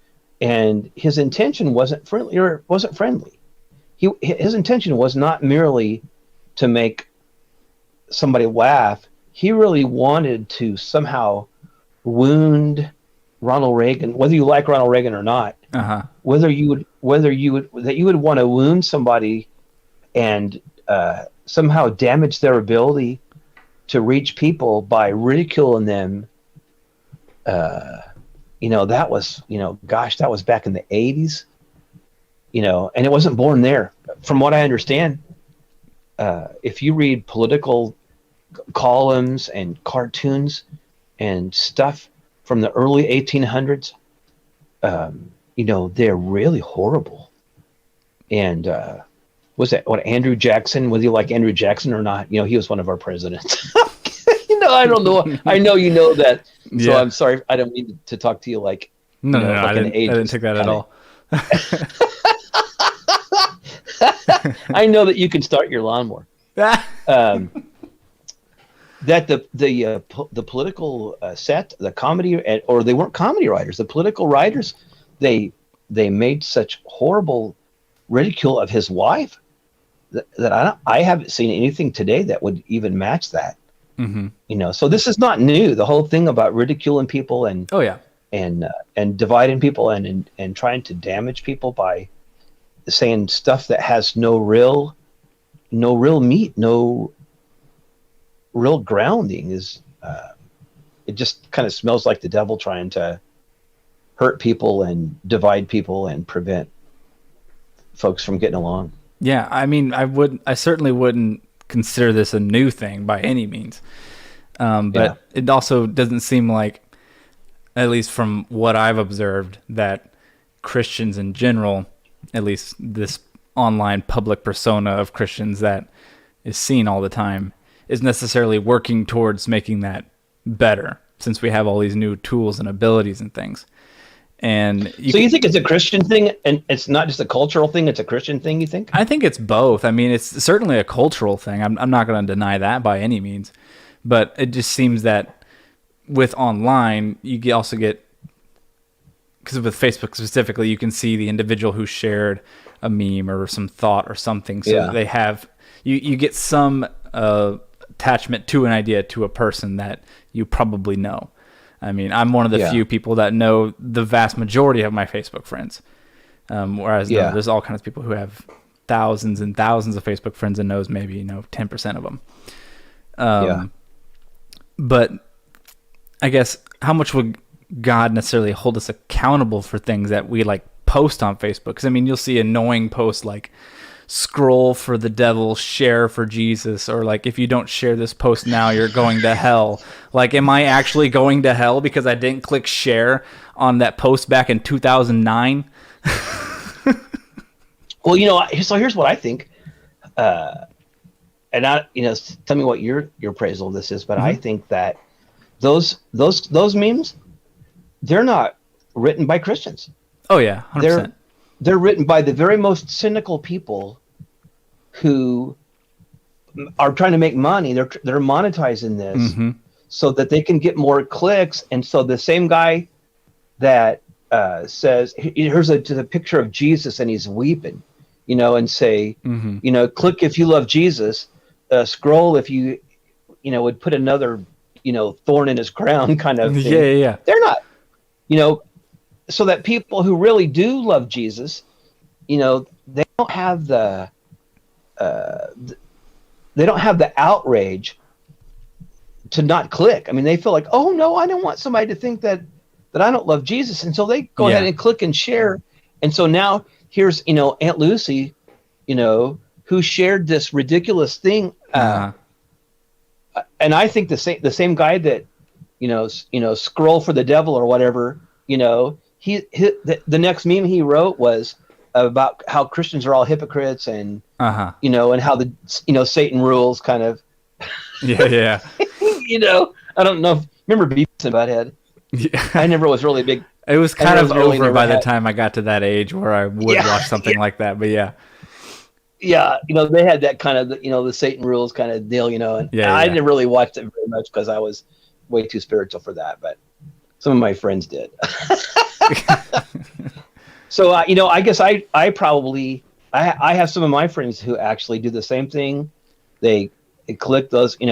[SPEAKER 2] and his intention wasn't friendly. His intention was not merely to make somebody laugh. He really wanted to somehow wound Ronald Reagan, whether you like Ronald Reagan or not. Whether you would want to wound somebody and somehow damage their ability to reach people by ridiculing them. That was, that was back in the 80s, and it wasn't born there. From what I understand, if you read political columns and cartoons and stuff from the early 1800s, they're really horrible. And was that what Andrew Jackson, whether you like Andrew Jackson or not, he was one of our presidents. I don't know. I know you know that. So I'm sorry. I don't mean to talk to you like,
[SPEAKER 1] no, I didn't take that at all.
[SPEAKER 2] I know that you can start your lawnmower. That the political set, the comedy, or they weren't comedy writers, the political writers, they made such horrible ridicule of his wife that I haven't seen anything today that would even match that. So this is not new. The whole thing about ridiculing people and and dividing people and trying to damage people by saying stuff that has no real meat, no real grounding is it just kind of smells like the devil trying to hurt people and divide people and prevent folks from getting along.
[SPEAKER 1] Yeah, I mean, I certainly wouldn't consider this a new thing by any means. But it also doesn't seem like, at least from what I've observed, that Christians in general, at least this online public persona of Christians that is seen all the time, is necessarily working towards making that better, since we have all these new tools and abilities and things. And
[SPEAKER 2] you think it's a Christian thing, and it's not just a cultural thing, it's a Christian thing, you think?
[SPEAKER 1] I think it's both. I mean, it's certainly a cultural thing. I'm not going to deny that by any means. But it just seems that with online, you also get, because with Facebook specifically, you can see the individual who shared a meme or some thought or something. So they have, you get some attachment to an idea, to a person that you probably know. I mean, I'm one of the few people that know the vast majority of my Facebook friends. Whereas there's all kinds of people who have thousands and thousands of Facebook friends and knows maybe, 10% of them. But I guess how much would God necessarily hold us accountable for things that we post on Facebook? Because I mean, you'll see annoying posts like scroll for the devil, share for Jesus, or if you don't share this post now, you're going to hell. Am I actually going to hell because I didn't click share on that post back in 2009?
[SPEAKER 2] Well, so here's what I think. And tell me what your appraisal of this is, but I think that those memes, they're not written by Christians.
[SPEAKER 1] Oh yeah, 100%.
[SPEAKER 2] They're written by the very most cynical people who are trying to make money. They're monetizing this so that they can get more clicks. And so the same guy that says, here's a picture of Jesus and he's weeping, and say, click if you love Jesus, scroll if you, would put another, thorn in his crown kind of thing.
[SPEAKER 1] Yeah.
[SPEAKER 2] They're not, so that people who really do love Jesus, they don't have the outrage to not click. I mean, they feel like, oh no, I don't want somebody to think that I don't love Jesus, and so they go ahead and click and share. And so now here's Aunt Lucy, who shared this ridiculous thing, and I think the same guy that scroll for the devil or whatever, the next meme he wrote was about how Christians are all hypocrites and and how the Satan rules kind of.
[SPEAKER 1] Yeah.
[SPEAKER 2] I don't know if remember Beavis and Butthead. Yeah. I never was really big.
[SPEAKER 1] It was kind of over by the time I got to that age where I would watch something like that, but yeah.
[SPEAKER 2] Yeah, they had that kind of the Satan rules kind of deal, and I didn't really watch it very much because I was way too spiritual for that, but some of my friends did. So, I guess I probably, I have some of my friends who actually do the same thing. They click those, I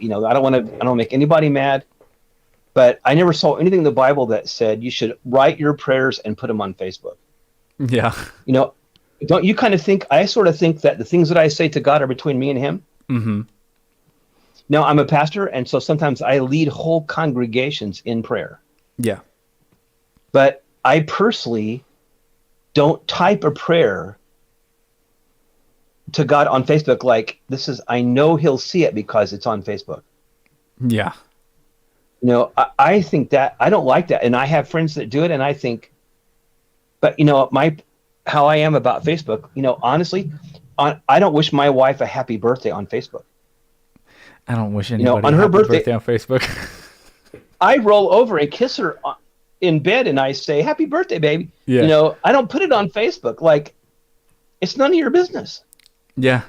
[SPEAKER 2] don't make anybody mad, but I never saw anything in the Bible that said you should write your prayers and put them on Facebook.
[SPEAKER 1] Yeah.
[SPEAKER 2] Don't you kind of think, I sort of think that the things that I say to God are between me and him.
[SPEAKER 1] Mm-hmm.
[SPEAKER 2] Now, I'm a pastor, and so sometimes I lead whole congregations in prayer.
[SPEAKER 1] Yeah.
[SPEAKER 2] But I personally don't type a prayer to God on Facebook like I know he'll see it because it's on Facebook.
[SPEAKER 1] Yeah.
[SPEAKER 2] I think that I don't like that. And I have friends that do it, and I think, but how I am about Facebook, honestly, I don't wish my wife a happy birthday on Facebook.
[SPEAKER 1] I don't wish anybody
[SPEAKER 2] on her birthday
[SPEAKER 1] on Facebook.
[SPEAKER 2] I roll over and kiss her in bed, and I say, "Happy birthday, baby."
[SPEAKER 1] Yeah.
[SPEAKER 2] I don't put it on Facebook. Like, it's none of your business.
[SPEAKER 1] Yeah.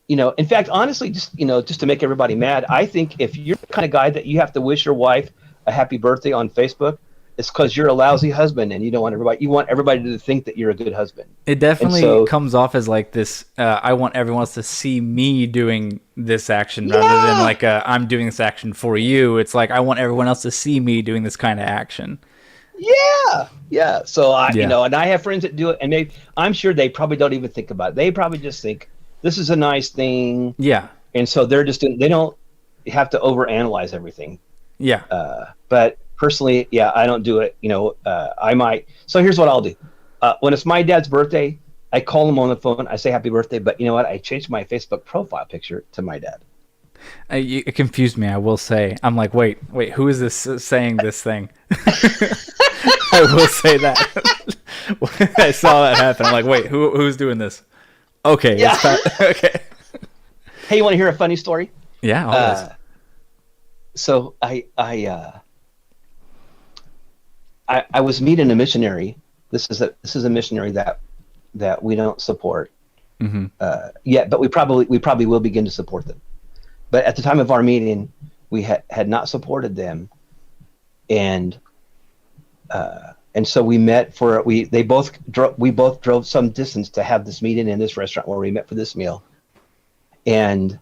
[SPEAKER 2] In fact, honestly, just to make everybody mad, I think if you're the kind of guy that you have to wish your wife a happy birthday on Facebook, it's because you're a lousy husband, and you want everybody to think that you're a good husband.
[SPEAKER 1] It definitely comes off as like this, I want everyone else to see me doing this action rather than like I'm doing this action for you. It's like I want everyone else to see me doing this kind of action.
[SPEAKER 2] Yeah. So and I have friends that do it, and I'm sure they probably don't even think about it. They probably just think this is a nice thing.
[SPEAKER 1] Yeah.
[SPEAKER 2] And so they don't have to overanalyze everything.
[SPEAKER 1] Yeah.
[SPEAKER 2] But personally, I don't do it. I might. So here's what I'll do. When it's my dad's birthday, I call him on the phone. I say happy birthday. But you know what? I changed my Facebook profile picture to my dad.
[SPEAKER 1] It confused me, I will say. I'm like, wait, who is this saying this thing? I will say that. When I saw that happen, I'm like, wait, who's doing this? Okay.
[SPEAKER 2] Yeah.
[SPEAKER 1] Okay.
[SPEAKER 2] Hey, you want to hear a funny story?
[SPEAKER 1] Yeah, always.
[SPEAKER 2] So I was meeting a missionary. This is a missionary that we don't support yet, but we probably will begin to support them. But at the time of our meeting, we had not supported them, and so we met we both drove some distance to have this meeting in this restaurant where we met for this meal, and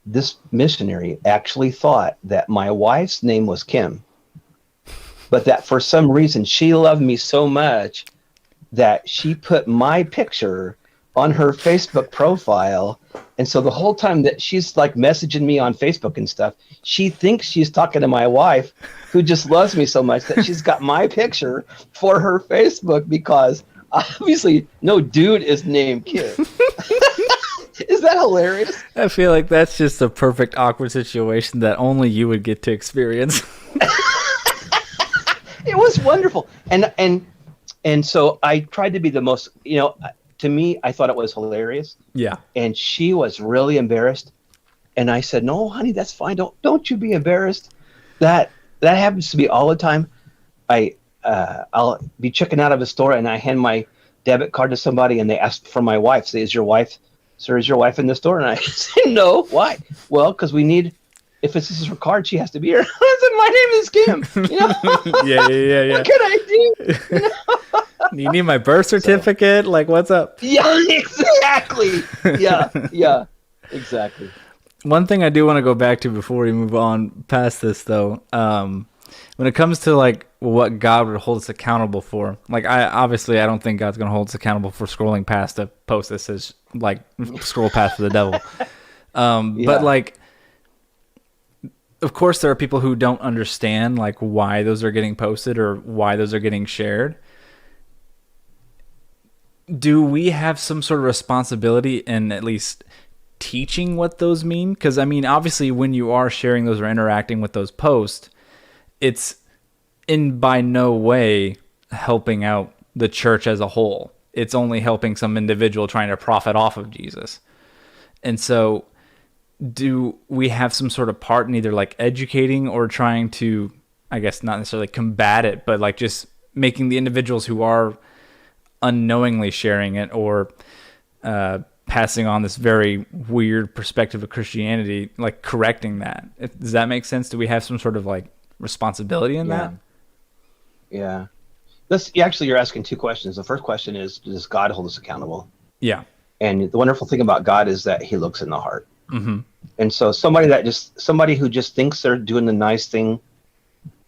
[SPEAKER 2] this missionary actually thought that my wife's name was Kim, but that for some reason she loved me so much that she put my picture on her Facebook profile. And so the whole time that she's like messaging me on Facebook and stuff, she thinks she's talking to my wife, who just loves me so much that she's got my picture for her Facebook, because obviously no dude is named Kim. Is that hilarious?
[SPEAKER 1] I feel like that's just a perfect awkward situation that only you would get to experience.
[SPEAKER 2] It was wonderful. And so I tried to be the most, to me, I thought it was hilarious.
[SPEAKER 1] Yeah.
[SPEAKER 2] And she was really embarrassed. And I said, "No, honey, that's fine. Don't you be embarrassed. That happens to me all the time. I'll be checking out of a store and I hand my debit card to somebody and they ask for my wife. Say, is your wife in the store?" And I say, "No." "Why?" "Well, because we need, if this is her card, she has to be here." I said, "My name is Kim."
[SPEAKER 1] Yeah.
[SPEAKER 2] What can I do?
[SPEAKER 1] You need my birth certificate? Like, what's up?
[SPEAKER 2] Yeah, exactly. Yeah, exactly.
[SPEAKER 1] One thing I do want to go back to before we move on past this, though, when it comes to like what God would hold us accountable for, like I don't think God's going to hold us accountable for scrolling past a post that says like scroll past for the devil. But like, of course, there are people who don't understand like why those are getting posted or why those are getting shared. Do we have some sort of responsibility in at least teaching what those mean? Because I mean, obviously, when you are sharing those or interacting with those posts, it's in by no way helping out the church as a whole. It's only helping some individual trying to profit off of Jesus. And so do we have some sort of part in either like educating or trying to, I guess not necessarily combat it, but like just making the individuals who are unknowingly sharing it or passing on this very weird perspective of Christianity, like correcting that? Does that make sense? Do we have some sort of like responsibility in that?
[SPEAKER 2] Yeah. Actually, you're asking two questions. The first question is, does God hold us accountable?
[SPEAKER 1] Yeah.
[SPEAKER 2] And the wonderful thing about God is that he looks in the heart.
[SPEAKER 1] Mm-hmm.
[SPEAKER 2] And so somebody who just thinks they're doing the nice thing,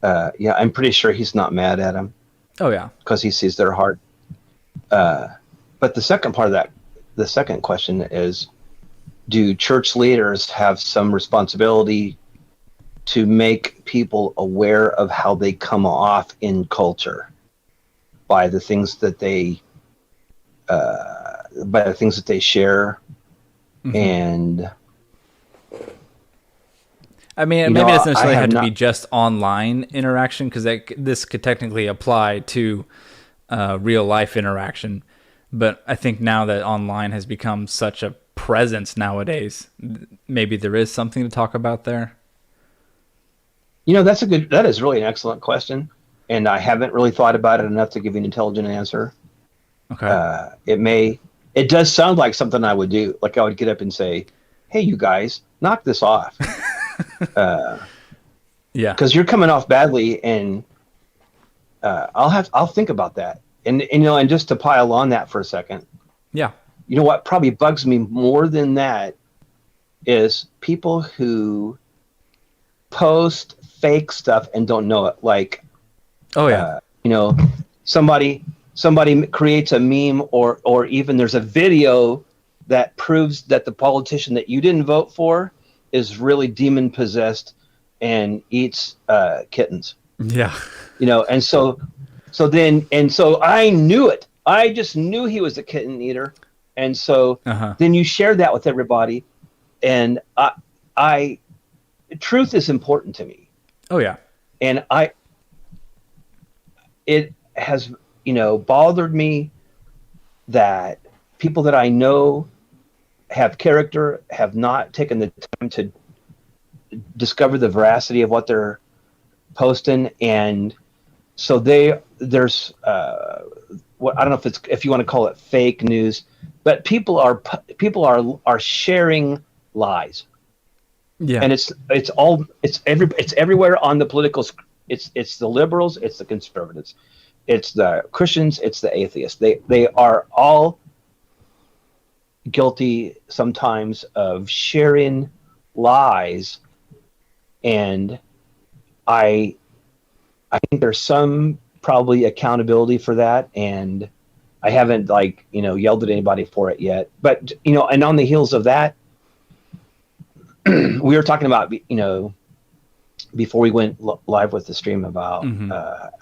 [SPEAKER 2] yeah, I'm pretty sure he's not mad at them.
[SPEAKER 1] Oh, yeah.
[SPEAKER 2] Because he sees their heart. But the second question is, do church leaders have some responsibility to make people aware of how they come off in culture by the things that they share?
[SPEAKER 1] Mm-hmm.
[SPEAKER 2] And
[SPEAKER 1] I mean, maybe it doesn't necessarily have to be just online interaction, because this could technically apply to real life interaction. But I think now that online has become such a presence nowadays, maybe there is something to talk about there.
[SPEAKER 2] That is really an excellent question. And I haven't really thought about it enough to give you an intelligent answer.
[SPEAKER 1] Okay.
[SPEAKER 2] It does sound like something I would do. Like I would get up and say, hey, you guys, knock this off.
[SPEAKER 1] Yeah.
[SPEAKER 2] Because you're coming off badly, and I'll think about that. And just to pile on that for a second.
[SPEAKER 1] Yeah.
[SPEAKER 2] You know what probably bugs me more than that is people who post fake stuff and don't know it. Like,
[SPEAKER 1] oh yeah,
[SPEAKER 2] somebody creates a meme or even there's a video that proves that the politician that you didn't vote for is really demon possessed and eats kittens.
[SPEAKER 1] Yeah.
[SPEAKER 2] And so I knew it. I just knew he was a kitten eater. And so then you share that with everybody. And I truth is important to me.
[SPEAKER 1] Oh yeah.
[SPEAKER 2] And it has, bothered me that people that I know have character have not taken the time to discover the veracity of what they're posting. And so there's what I don't know if you want to call it fake news, but people are sharing lies.
[SPEAKER 1] Yeah.
[SPEAKER 2] And it's everywhere on the political. It's the liberals, it's the conservatives, it's the Christians, it's the atheists. They are all guilty sometimes of sharing lies, and I think there's some probably accountability for that, and I haven't yelled at anybody for it yet. But and on the heels of that, we were talking about before we went live with the stream about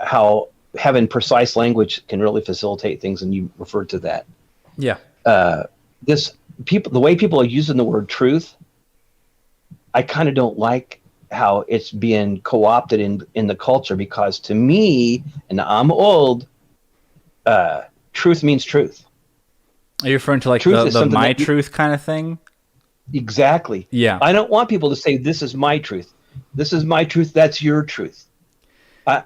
[SPEAKER 2] how having precise language can really facilitate things, and you referred to that.
[SPEAKER 1] Yeah.
[SPEAKER 2] The way people are using the word truth, I kind of don't like how it's being co-opted in the culture, because to me, and I'm old, truth means truth.
[SPEAKER 1] Are you referring to like the my truth kind of thing?
[SPEAKER 2] Exactly.
[SPEAKER 1] Yeah.
[SPEAKER 2] I don't want people to say, this is my truth. This is my truth. That's your truth. I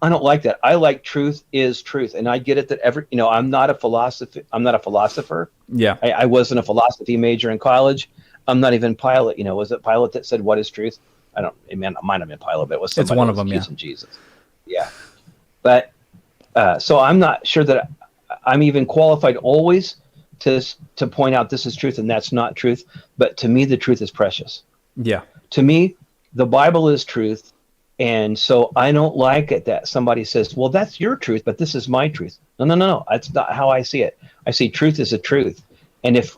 [SPEAKER 2] don't like that. I like truth is truth. And I get it that I'm not a philosopher.
[SPEAKER 1] Yeah.
[SPEAKER 2] I wasn't a philosophy major in college. I'm not even Pilate. Was it Pilate that said, what is truth? It might have been Pilate, but it was somebody.
[SPEAKER 1] It's one of them, yeah.
[SPEAKER 2] Jesus. Yeah. But so I'm not sure that I'm even qualified always to point out this is truth and that's not truth. But to me, the truth is precious.
[SPEAKER 1] Yeah.
[SPEAKER 2] To me, the Bible is truth. And so I don't like it that somebody says, well, that's your truth, but this is my truth. No. That's not how I see it. I see truth as a truth. And if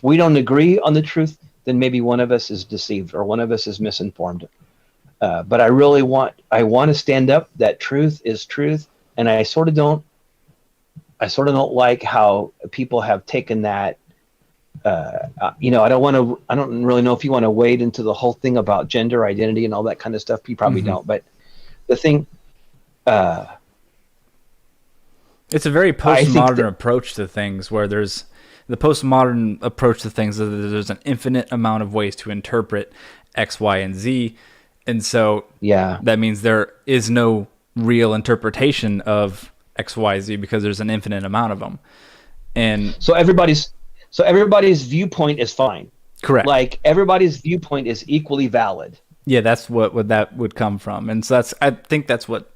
[SPEAKER 2] we don't agree on the truth, then maybe one of us is deceived or one of us is misinformed. But I want to stand up that truth is truth. And I sort of don't like how people have taken that. I don't really know if you want to wade into the whole thing about gender identity and all that kind of stuff. You probably don't, but the thing,
[SPEAKER 1] it's a very postmodern approach to things, where there's the postmodern approach to things. There's an infinite amount of ways to interpret X, Y, and Z. And so that means there is no real interpretation of X, Y, Z because there's an infinite amount of them. And
[SPEAKER 2] so everybody's viewpoint is fine.
[SPEAKER 1] Correct.
[SPEAKER 2] Like everybody's viewpoint is equally valid.
[SPEAKER 1] Yeah, that's what that would come from. And so I think that's what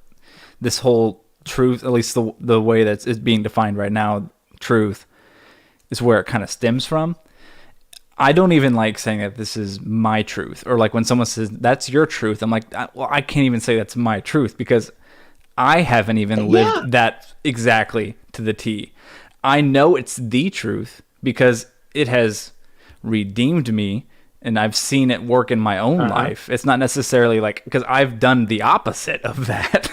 [SPEAKER 1] this whole truth, at least the way that it's being defined right now, truth, is where it kind of stems from. I don't even like saying that this is my truth, or like when someone says that's your truth, I'm like, well, I can't even say that's my truth because I haven't even lived that exactly to the T. I know it's the truth because it has redeemed me and I've seen it work in my own life. It's not necessarily like, because I've done the opposite of that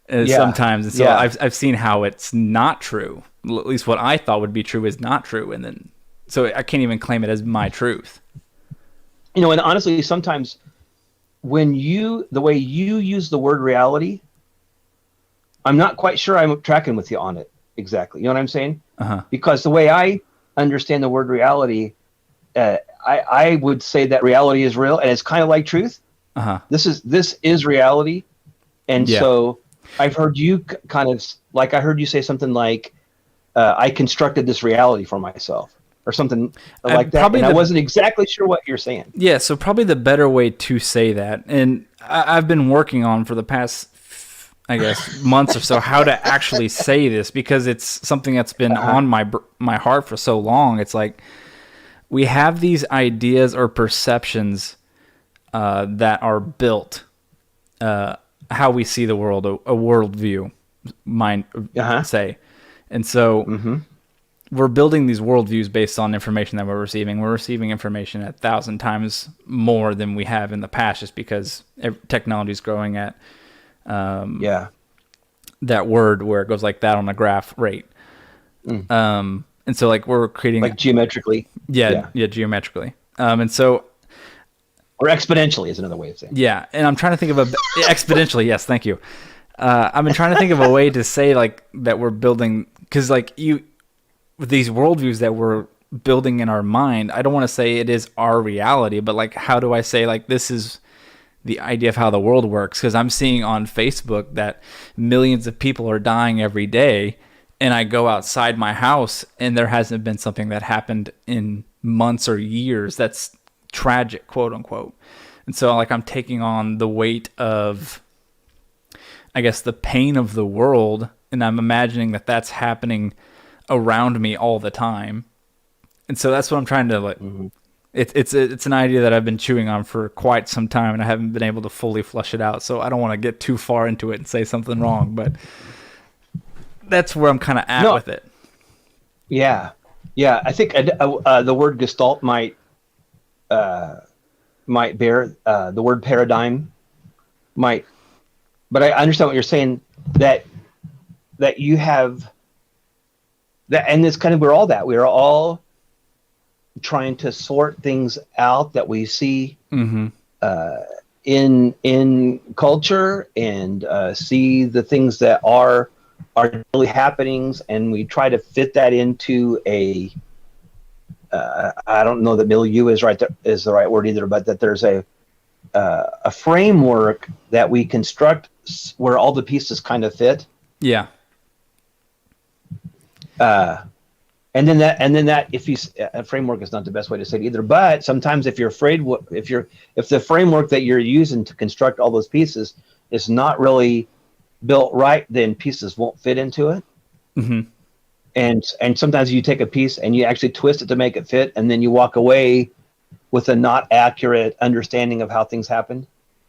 [SPEAKER 1] sometimes. And so I've seen how it's not true. At least what I thought would be true is not true. And then, so I can't even claim it as my truth.
[SPEAKER 2] You know, and honestly, sometimes when the way you use the word reality, I'm not quite sure I'm tracking with you on it exactly. You know what I'm saying? Because the way I understand the word reality, I would say that reality is real, and it's kind of like truth. This is reality, and so I've heard you kind of like, I heard you say something like, I constructed this reality for myself, or something like that. And I wasn't exactly sure what you're saying.
[SPEAKER 1] Yeah, so probably the better way to say that, and I've been working on for the past, I guess, months or so, how to actually say this, because it's something that's been on my heart for so long. It's like, we have these ideas or perceptions that are built, how we see the world, a worldview, say. And so we're building these worldviews based on information that we're receiving. We're receiving information 1,000 times more than we have in the past, just because technology is growing at that word where it goes like that on a graph rate. And so like we're creating
[SPEAKER 2] like geometrically.
[SPEAKER 1] Geometrically. And so,
[SPEAKER 2] or exponentially is another way of saying it.
[SPEAKER 1] Yeah. And I'm trying to think of exponentially. Yes. Thank you. I've been trying to think of a way to say like that we're building, cause like with these worldviews that we're building in our mind, I don't want to say it is our reality, but like, how do I say like, this is the idea of how the world works? Cause I'm seeing on Facebook that millions of people are dying every day. And I go outside my house and there hasn't been something that happened in months or years that's tragic, quote unquote. And so like I'm taking on the weight of, I guess, the pain of the world, and I'm imagining that that's happening around me all the time. And so that's what I'm trying to like. It's an idea that I've been chewing on for quite some time, and I haven't been able to fully flush it out. So I don't want to get too far into it and say something wrong, but that's where I'm kind of at with it.
[SPEAKER 2] Yeah. I think the word gestalt might bear the word paradigm might, but I understand what you're saying, that you have that, and it's kind of, we're all trying to sort things out that we see in culture, and see the things that are daily happenings, and we try to fit that into a I don't know that milieu is the right word either, but that there's a framework that we construct where all the pieces kind of fit.
[SPEAKER 1] Yeah.
[SPEAKER 2] And then that if a framework is not the best way to say it either, but sometimes if you're afraid, if the framework that you're using to construct all those pieces is not really built right, then pieces won't fit into it. And sometimes you take a piece and you actually twist it to make it fit, and then you walk away with a not accurate understanding of how things happened.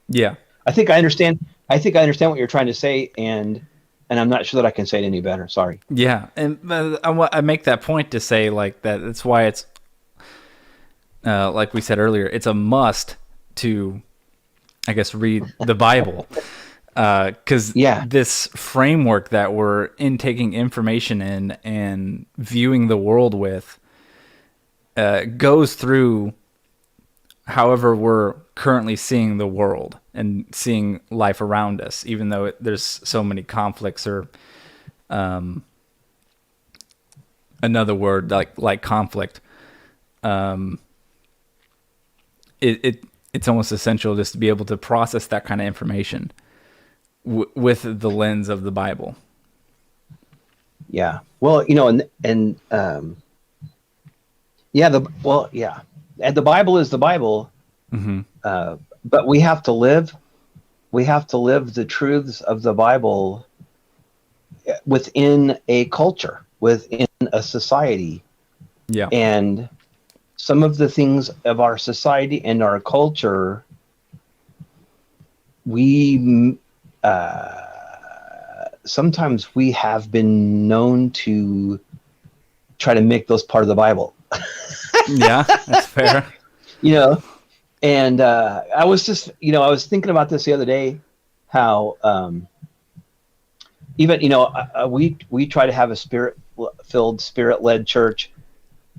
[SPEAKER 1] Yeah.
[SPEAKER 2] I think I understand what you're trying to say, and I'm not sure that I can say it any better. Sorry.
[SPEAKER 1] Yeah. And I make that point to say like that. That's why it's, like we said earlier, it's a must to, I guess, read the Bible. Because this framework that we're intaking information in and viewing the world with goes through however we're currently seeing the world and seeing life around us, even though there's so many conflicts, or another word like conflict. It's almost essential just to be able to process that kind of information with the lens of the Bible.
[SPEAKER 2] Yeah. Well, and the Bible is the Bible. But we have to live we have to live the truths of the Bible within a culture, within a society.
[SPEAKER 1] Yeah.
[SPEAKER 2] And some of the things of our society and our culture, we sometimes we have been known to try to make those part of the Bible.
[SPEAKER 1] Yeah, that's fair.
[SPEAKER 2] You know, and I was just, I was thinking about this the other day, how even, we try to have a spirit-filled, spirit-led church,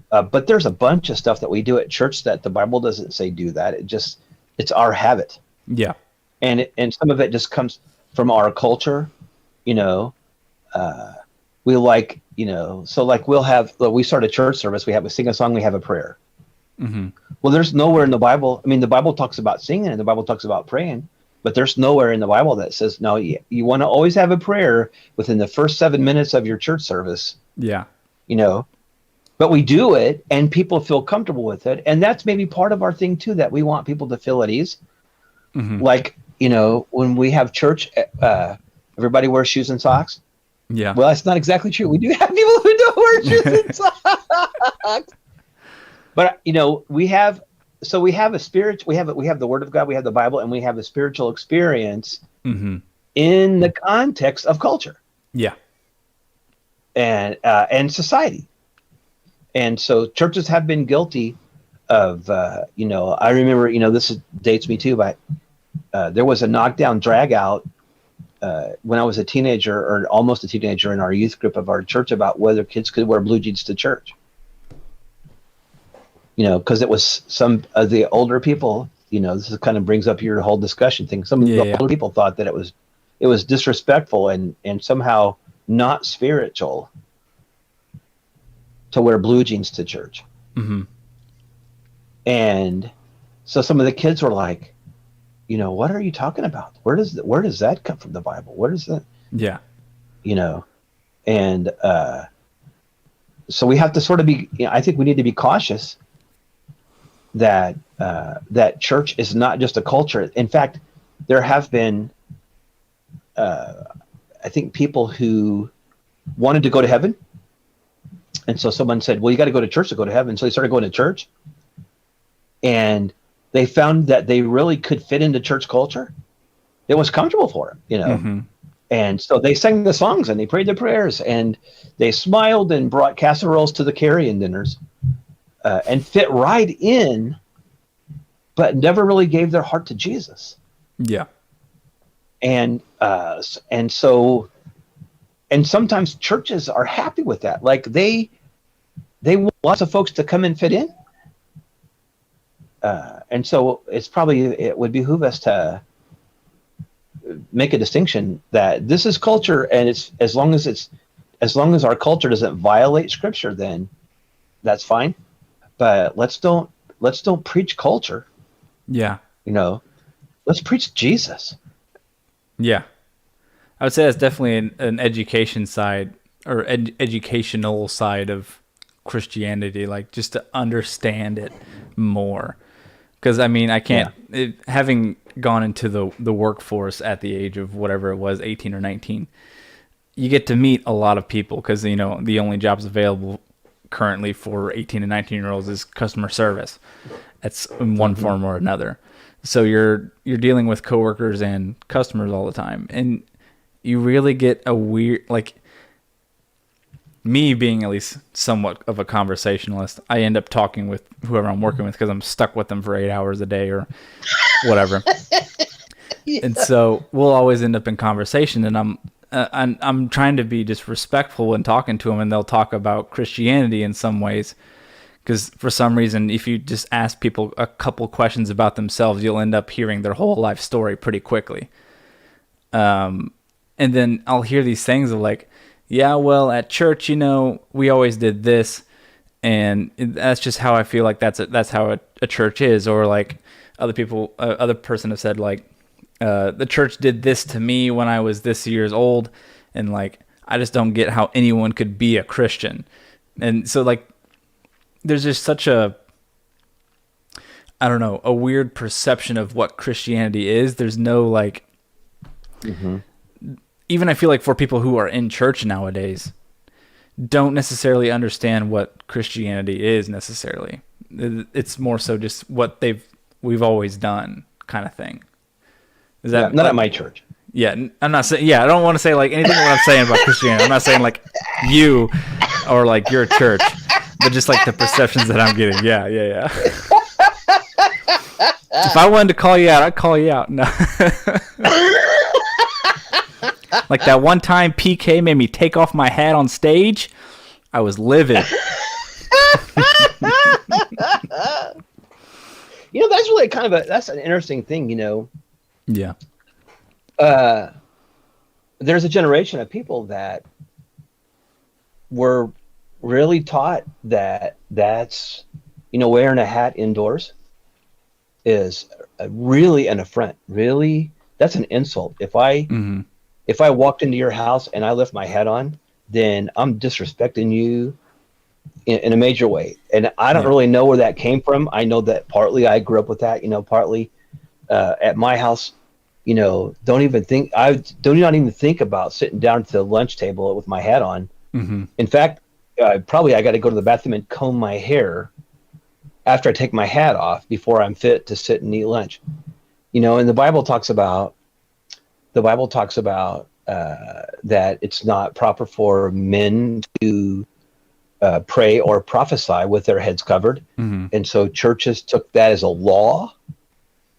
[SPEAKER 2] but there's a bunch of stuff that we do at church that the Bible doesn't say do that. It's our habit.
[SPEAKER 1] Yeah.
[SPEAKER 2] And some of it just comes from our culture, we like, so like we start a church service, we sing a song, we have a prayer.
[SPEAKER 1] Mm-hmm.
[SPEAKER 2] Well, there's nowhere in the Bible. I mean, the Bible talks about singing and the Bible talks about praying, but there's nowhere in the Bible that says, no, you want to always have a prayer within the first 7 minutes of your church service.
[SPEAKER 1] Yeah.
[SPEAKER 2] But we do it and people feel comfortable with it. And that's maybe part of our thing too, that we want people to feel at ease.
[SPEAKER 1] Mm-hmm.
[SPEAKER 2] Like, when we have church, everybody wears shoes and socks.
[SPEAKER 1] Yeah.
[SPEAKER 2] Well, that's not exactly true. We do have people who don't wear shoes and socks. But we have a spirit. We have the Word of God. We have the Bible, and we have a spiritual experience
[SPEAKER 1] mm-hmm.
[SPEAKER 2] in the context of culture.
[SPEAKER 1] Yeah.
[SPEAKER 2] And society. And so churches have been guilty of. I remember. This dates me too, but there was a knockdown, drag out when I was a teenager, or almost a teenager, in our youth group of our church, about whether kids could wear blue jeans to church. Because it was some of the older people, this kind of brings up your whole discussion thing. Some of the older people thought that it was disrespectful and somehow not spiritual to wear blue jeans to church.
[SPEAKER 1] Mm-hmm. And
[SPEAKER 2] so some of the kids were like, what are you talking about? Where does that come from, the Bible? Where does that?
[SPEAKER 1] Yeah.
[SPEAKER 2] And so we have to sort of be, I think we need to be cautious that church is not just a culture. In fact, there have been, I think, people who wanted to go to heaven. And so someone said, well, you got to go to church to go to heaven. So they started going to church. And they found that they really could fit into church culture. It was comfortable for them,
[SPEAKER 1] Mm-hmm.
[SPEAKER 2] And so they sang the songs and they prayed their prayers and they smiled and brought casseroles to the carry-in dinners and fit right in, but never really gave their heart to Jesus.
[SPEAKER 1] Yeah.
[SPEAKER 2] And so sometimes churches are happy with that. Like they want lots of folks to come and fit in. And so it would behoove us to make a distinction that this is culture, and it's as long as our culture doesn't violate Scripture, then that's fine. But let's don't preach culture.
[SPEAKER 1] Yeah.
[SPEAKER 2] Let's preach Jesus.
[SPEAKER 1] Yeah. I would say that's definitely an education side, or educational side of Christianity, like just to understand it more. Because, I mean, I can't, having gone into the workforce at the age of whatever it was, 18 or 19, you get to meet a lot of people because, the only jobs available currently for 18 and 19-year-olds is customer service. That's in one form or another. So you're dealing with coworkers and customers all the time. And you really get a weird, like, me being at least somewhat of a conversationalist, I end up talking with whoever I'm working with because I'm stuck with them for 8 hours a day or whatever. Yeah. And so we'll always end up in conversation, and I'm trying to be just respectful when talking to them, and they'll talk about Christianity in some ways. Because for some reason, if you just ask people a couple questions about themselves, you'll end up hearing their whole life story pretty quickly. And then I'll hear these things of like, yeah, well, at church, we always did this, and that's just how I feel like that's how a church is. Or like other person have said, like, the church did this to me when I was this years old, and like I just don't get how anyone could be a Christian. And so like there's just such a weird perception of what Christianity is. There's no like
[SPEAKER 3] even I feel like for people who are in church nowadays, don't necessarily understand what Christianity is necessarily. It's more so just what we've always done kind of thing. Is that
[SPEAKER 2] not at my church?
[SPEAKER 3] Yeah, I'm not saying. Yeah, I don't want to say like anything what I'm saying about Christianity. I'm not saying like you or like your church, but just like the perceptions that I'm getting. Yeah. If I wanted to call you out, I'd call you out. No. Like that one time PK made me take off my hat on stage, I was livid.
[SPEAKER 2] That's really that's an interesting thing,
[SPEAKER 3] Yeah.
[SPEAKER 2] There's a generation of people that were really taught that's wearing a hat indoors is really an affront. Really, that's an insult. If I walked into your house and I left my hat on, then I'm disrespecting you in a major way. And I don't really know where that came from. I know that partly I grew up with that, partly at my house, don't not even think about sitting down to the lunch table with my hat on. In fact, probably I got to go to the bathroom and comb my hair after I take my hat off before I'm fit to sit and eat lunch. And the Bible talks about that it's not proper for men to pray or prophesy with their heads covered. And so churches took that as a law,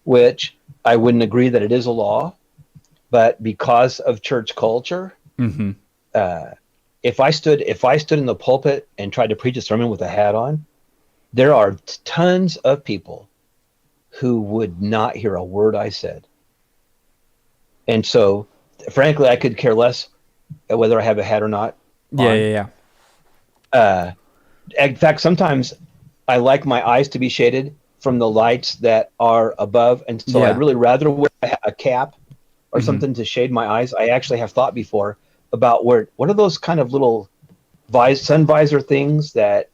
[SPEAKER 2] which I wouldn't agree that it is a law, but because of church culture, if I stood in the pulpit and tried to preach a sermon with a hat on, there are tons of people who would not hear a word I said. And so, frankly, I could care less whether I have a hat or not.
[SPEAKER 3] Yeah.
[SPEAKER 2] In fact, sometimes I like my eyes to be shaded from the lights that are above, and so I'd really rather wear a cap or something to shade my eyes. I actually have thought before about what are those kind of little sun visor things that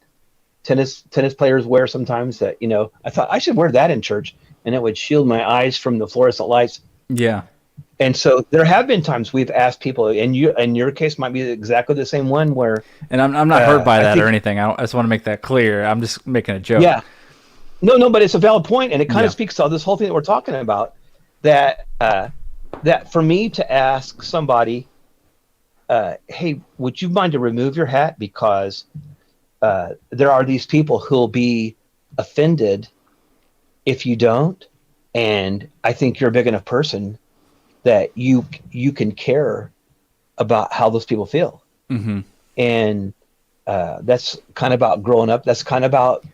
[SPEAKER 2] tennis players wear sometimes that, I thought I should wear that in church and it would shield my eyes from the fluorescent lights.
[SPEAKER 3] Yeah.
[SPEAKER 2] And so there have been times we've asked people, and your case might be exactly the same one where.
[SPEAKER 3] And I'm not hurt by that or anything. I just want to make that clear. I'm just making a joke.
[SPEAKER 2] Yeah. No, but it's a valid point, and it kind of speaks to this whole thing that we're talking about. That for me to ask somebody, hey, would you mind to remove your hat because there are these people who'll be offended if you don't, and I think you're a big enough person that you can care about how those people feel. And that's kind of about growing up. That's kind of about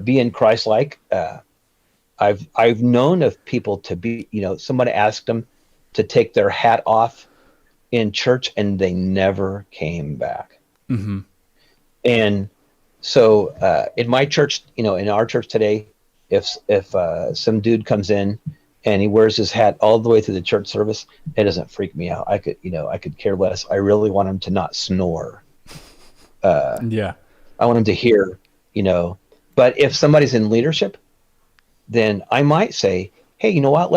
[SPEAKER 2] being Christ-like. I've known of people to be, somebody asked them to take their hat off in church and they never came back. And so in my church, in our church today, if some dude comes in and he wears his hat all the way through the church service, it doesn't freak me out. I could care less. I really want him to not snore. I want him to hear, but if somebody's in leadership, then I might say, hey, you know what?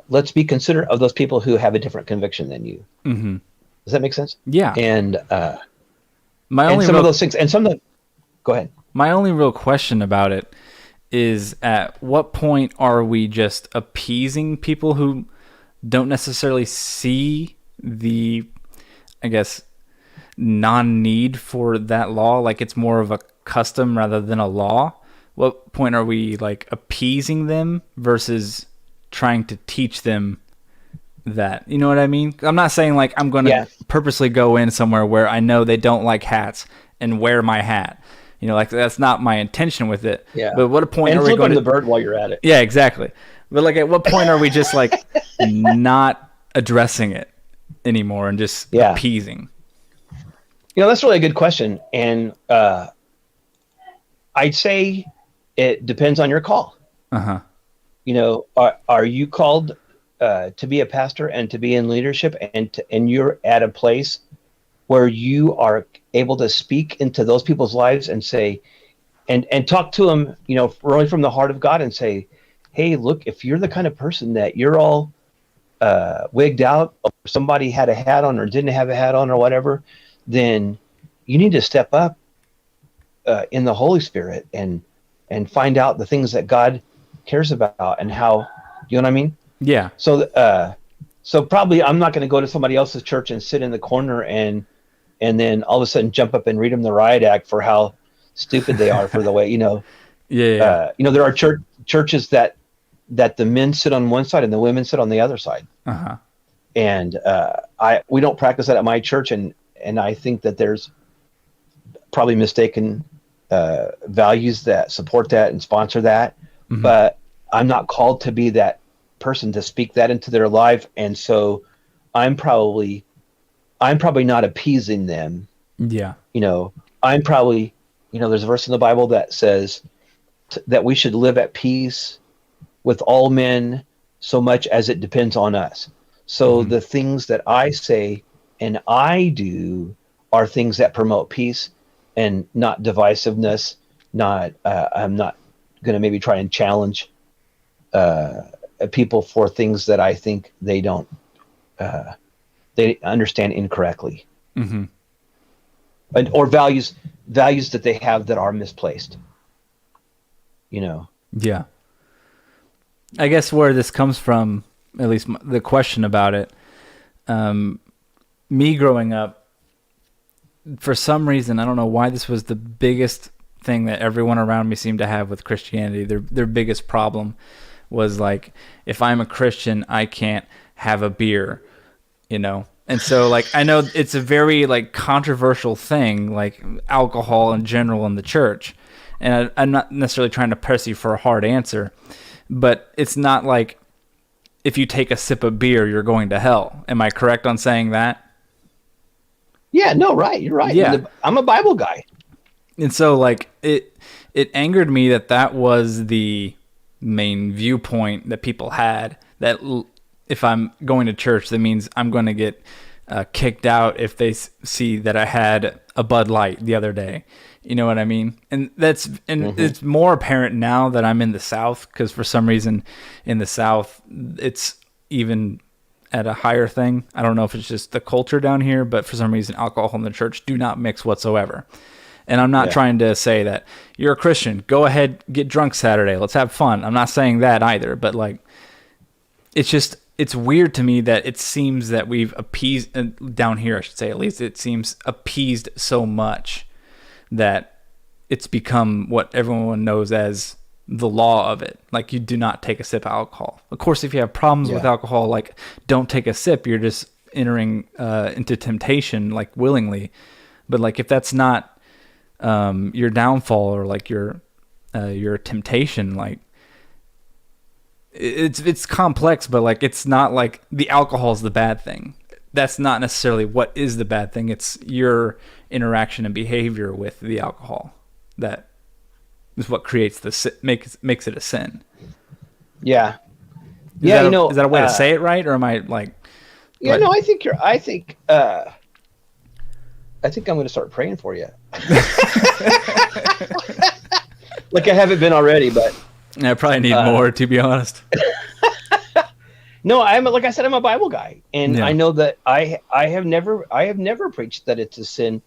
[SPEAKER 2] Let's be considerate of those people who have a different conviction than you. Does that make sense?
[SPEAKER 3] Yeah.
[SPEAKER 2] And some of those things, and some of the, go ahead.
[SPEAKER 3] My only real question about it is, at what point are we just appeasing people who don't necessarily see the, I guess, non-need for that law? Like it's more of a custom rather than a law. What point are we like appeasing them versus trying to teach them that? You know what I mean? I'm not saying like I'm going to purposely go in somewhere where I know they don't like hats and wear my hat. Like that's not my intention with it.
[SPEAKER 2] Yeah.
[SPEAKER 3] But what point
[SPEAKER 2] are
[SPEAKER 3] we going
[SPEAKER 2] to the bird while you're at it?
[SPEAKER 3] Yeah, exactly. But like, at what point are we just like not addressing it anymore and just appeasing?
[SPEAKER 2] That's really a good question, and I'd say it depends on your call. Are you called to be a pastor and to be in leadership, and you're at a place where you are able to speak into those people's lives and say, and talk to them, really from the heart of God and say, hey, look, if you're the kind of person that you're all wigged out, or somebody had a hat on or didn't have a hat on or whatever, then you need to step up in the Holy Spirit and find out the things that God cares about and how, you know what I mean?
[SPEAKER 3] Yeah.
[SPEAKER 2] So probably I'm not going to go to somebody else's church and sit in the corner and then all of a sudden jump up and read them the riot act for how stupid they are for the way,
[SPEAKER 3] Yeah.
[SPEAKER 2] there are churches that the men sit on one side and the women sit on the other side.
[SPEAKER 3] Uh-huh.
[SPEAKER 2] And we don't practice that at my church, and I think that there's probably mistaken values that support that and sponsor that. Mm-hmm. But I'm not called to be that person to speak that into their life, and so I'm probably not appeasing them.
[SPEAKER 3] Yeah.
[SPEAKER 2] I'm probably, there's a verse in the Bible that says that we should live at peace with all men so much as it depends on us. So the things that I say and I do are things that promote peace and not divisiveness. I'm not going to maybe try and challenge people for things that I think they don't, they understand incorrectly.
[SPEAKER 3] Mm-hmm.
[SPEAKER 2] Or values that they have that are misplaced.
[SPEAKER 3] Yeah. I guess where this comes from, at least the question about it, me growing up, for some reason, I don't know why this was the biggest thing that everyone around me seemed to have with Christianity. Their biggest problem was like, if I'm a Christian, I can't have a beer, And so, like, I know it's a very, like, controversial thing, like alcohol in general in the church. And I'm not necessarily trying to press you for a hard answer, but it's not like if you take a sip of beer, you're going to hell. Am I correct on saying that?
[SPEAKER 2] Yeah, no, right. You're right.
[SPEAKER 3] Yeah.
[SPEAKER 2] I'm a Bible guy.
[SPEAKER 3] And so, like, it angered me that was the main viewpoint that people had, that if I'm going to church, that means I'm going to get kicked out if they see that I had a Bud Light the other day. You know what I mean? And it's more apparent now that I'm in the South, because for some reason in the South, it's even at a higher thing. I don't know if it's just the culture down here, but for some reason, alcohol and the church do not mix whatsoever. And I'm not trying to say that you're a Christian, go ahead, get drunk Saturday, let's have fun. I'm not saying that either, but like, it's weird to me that it seems that we've appeased, down here I should say at least, it seems appeased so much that it's become what everyone knows as the law of it. Like, you do not take a sip of alcohol. Of course, if you have problems with alcohol, like, don't take a sip. You're just entering into temptation, like, willingly. But like, if that's not your downfall or like your temptation, like, it's complex, but like, it's not like the alcohol is the bad thing. That's not necessarily what is the bad thing. It's your interaction and behavior with the alcohol that is what creates makes it a sin.
[SPEAKER 2] Yeah.
[SPEAKER 3] Is that a way to say it right, or am I like?
[SPEAKER 2] Yeah, no, I think I think I'm going to start praying for you. Like, I haven't been already, but
[SPEAKER 3] I probably need more, to be honest.
[SPEAKER 2] No, like I said, I'm a Bible guy, and I know that I have never preached that it's a sin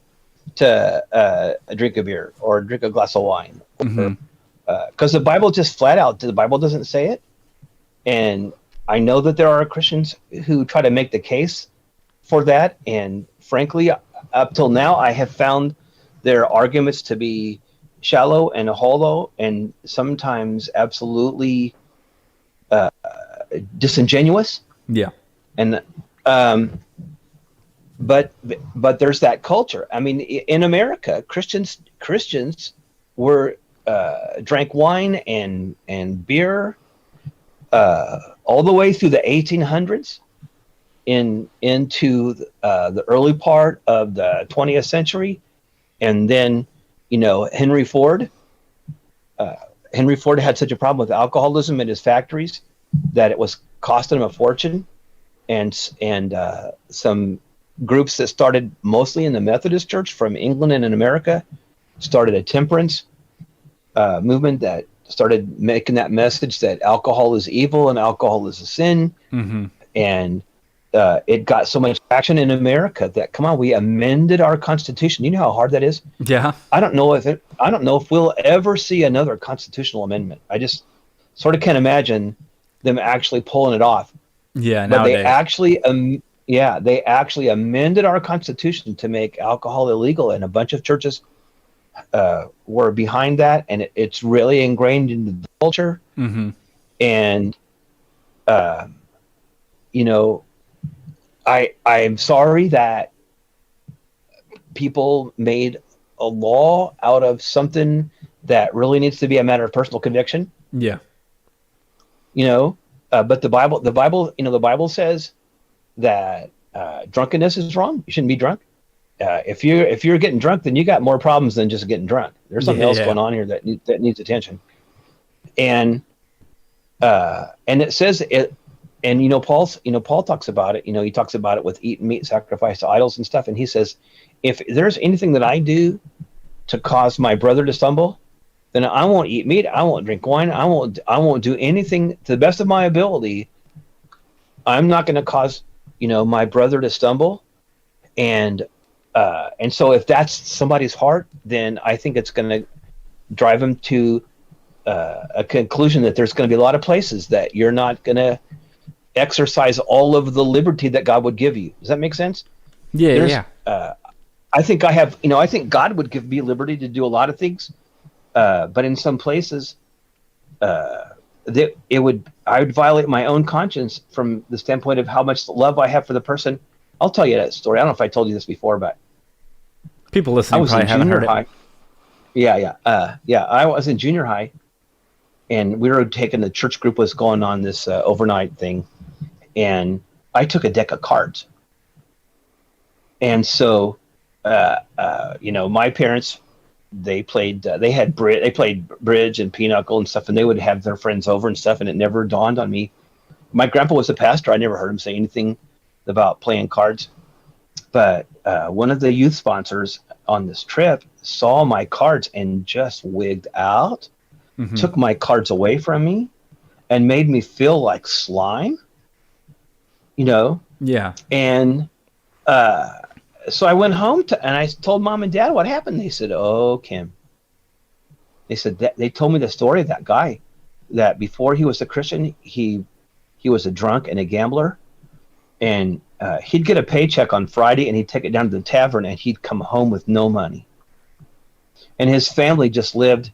[SPEAKER 2] to drink a beer or drink a glass of wine, because the Bible just flat out, the Bible doesn't say it. And I know that there are Christians who try to make the case for that, and frankly, up till now, I have found their arguments to be shallow and hollow, and sometimes absolutely disingenuous.
[SPEAKER 3] Yeah.
[SPEAKER 2] And but there's that culture. I mean, in America, Christians were drank wine and beer all the way through the 1800s into the early part of the 20th century. And then, Henry Ford had such a problem with alcoholism in his factories that it was costing him a fortune. And some groups that started mostly in the Methodist Church from England and in America started a temperance movement that started making that message that alcohol is evil and alcohol is a sin. Mm-hmm. and it got so much traction in America that, come on, we amended our Constitution. You know how hard that is?
[SPEAKER 3] Yeah.
[SPEAKER 2] I don't know if we'll ever see another constitutional amendment. I just sort of can't imagine them actually pulling it off.
[SPEAKER 3] Yeah,
[SPEAKER 2] but
[SPEAKER 3] nowadays.
[SPEAKER 2] they actually amended our Constitution to make alcohol illegal, and a bunch of churches were behind that, and it's really ingrained into the culture.
[SPEAKER 3] Mm-hmm.
[SPEAKER 2] And I'm sorry that people made a law out of something that really needs to be a matter of personal conviction.
[SPEAKER 3] Yeah.
[SPEAKER 2] But the Bible says that drunkenness is wrong. You shouldn't be drunk. If you're getting drunk, then you got more problems than just getting drunk. There's something else going on here that needs attention. And it says it, and Paul talks about it. He talks about it with eating meat sacrificed to idols and stuff. And he says, if there's anything that I do to cause my brother to stumble, then I won't eat meat. I won't drink wine. I won't do anything to the best of my ability. I'm not going to cause, my brother to stumble. And so if that's somebody's heart, then I think it's going to drive them to a conclusion that there's going to be a lot of places that you're not going to exercise all of the liberty that God would give you. Does that make sense?
[SPEAKER 3] Yeah.
[SPEAKER 2] I think I think God would give me liberty to do a lot of things. But in some places, I would violate my own conscience from the standpoint of how much love I have for the person. I'll tell you that story. I don't know if I told you this before, but
[SPEAKER 3] people listening probably haven't heard it.
[SPEAKER 2] Yeah. I was in junior high, and we were taking, the church group was going on this overnight thing, and I took a deck of cards. And so, my parents, they played bridge and pinochle and stuff, and they would have their friends over and stuff, and it never dawned on me. My grandpa was a pastor. I never heard him say anything about playing cards. But one of the youth sponsors on this trip saw my cards and just wigged out, took my cards away from me, and made me feel like slime,
[SPEAKER 3] Yeah.
[SPEAKER 2] And so I went home and I told Mom and Dad what happened. They said, "Oh, Kim." They said that they told me the story of that guy, that before he was a Christian, he was a drunk and a gambler, and he'd get a paycheck on Friday and he'd take it down to the tavern and he'd come home with no money. And his family just lived.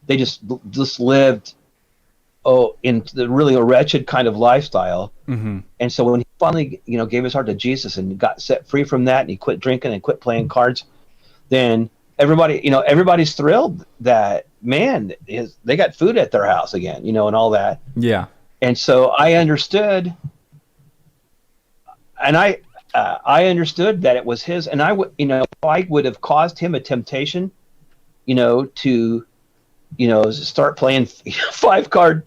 [SPEAKER 2] They just lived. In the really a wretched kind of lifestyle.
[SPEAKER 3] Mm-hmm.
[SPEAKER 2] And so when he finally, gave his heart to Jesus and got set free from that, and he quit drinking and quit playing cards, then everybody's thrilled that, man, they got food at their house again, and all that.
[SPEAKER 3] Yeah.
[SPEAKER 2] And so I understood, and I understood that it was his, and I would have caused him a temptation, to, start playing 5-card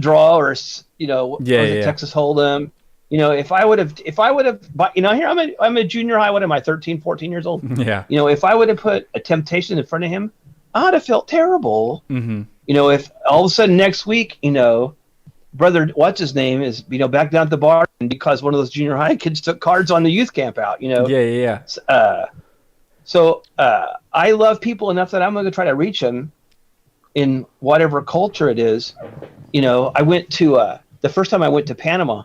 [SPEAKER 2] draw or Texas Hold'em. If I would have, but here I'm a junior high. What am I, 13, 14 years old?
[SPEAKER 3] Yeah.
[SPEAKER 2] If I would have put a temptation in front of him, I'd have felt terrible.
[SPEAKER 3] Mm-hmm.
[SPEAKER 2] If all of a sudden next week, brother, what's his name, is back down at the bar, and because one of those junior high kids took cards on the youth camp out.
[SPEAKER 3] Yeah.
[SPEAKER 2] So I love people enough that I'm going to try to reach them in whatever culture it is. I went to the first time I went to Panama.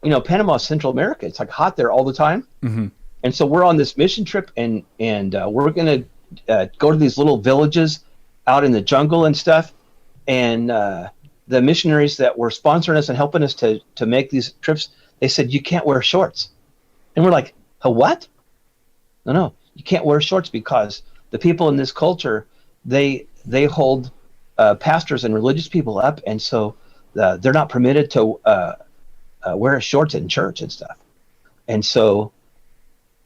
[SPEAKER 2] Panama is Central America. It's like hot there all the time.
[SPEAKER 3] Mm-hmm.
[SPEAKER 2] And so we're on this mission trip, and we're going to go to these little villages out in the jungle and stuff. And the missionaries that were sponsoring us and helping us to make these trips, they said, "You can't wear shorts." And we're like, "What?" No, you can't wear shorts because the people in this culture, they hold pastors and religious people up, and so they're not permitted to wear shorts in church and stuff. And so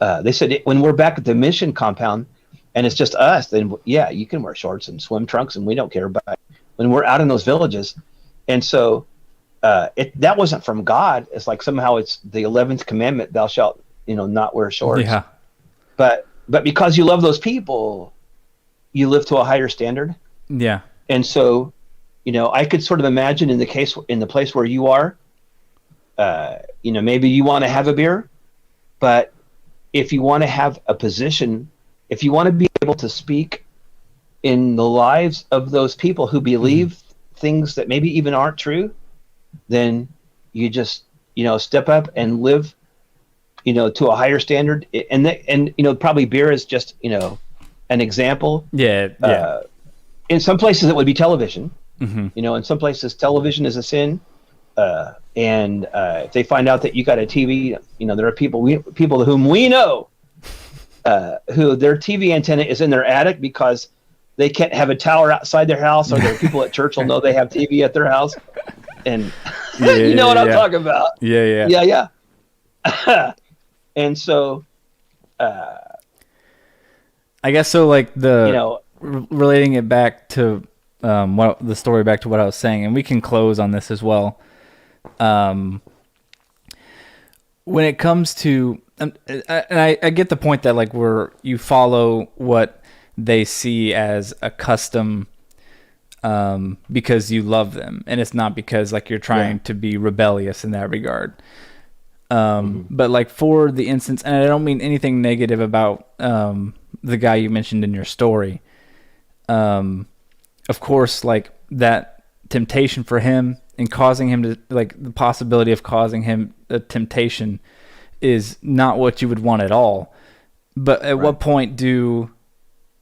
[SPEAKER 2] they said, when we're back at the mission compound and it's just us, then yeah, you can wear shorts and swim trunks and we don't care. But when we're out in those villages, and so that wasn't from God. It's like somehow it's the 11th commandment: "Thou shalt, not wear shorts."
[SPEAKER 3] Yeah.
[SPEAKER 2] But because you love those people, you live to a higher standard.
[SPEAKER 3] Yeah.
[SPEAKER 2] And so I could sort of imagine in the place where you are, maybe you want to have a beer, but if you want to have a position, if you want to be able to speak in the lives of those people who believe things that maybe even aren't true, then you just, step up and live, to a higher standard. And probably beer is just, an example.
[SPEAKER 3] Yeah.
[SPEAKER 2] In some places it would be television. In some places television is a sin. And if they find out that you got a TV, there are people whom we know, who their TV antenna is in their attic because they can't have a tower outside their house, or their people at church will know they have TV at their house. And you know what I'm talking about. Yeah. And so,
[SPEAKER 3] I guess so. Like relating it back to the story back to what I was saying, and we can close on this as well. When it comes to, I get the point that like you follow what they see as a custom, because you love them, and it's not because like you're trying to be rebellious in that regard. But like for the instance, and I don't mean anything negative about the guy you mentioned in your story. Of course, like that temptation for him and causing him to, like, the possibility of causing him a temptation is not what you would want at all. But at what point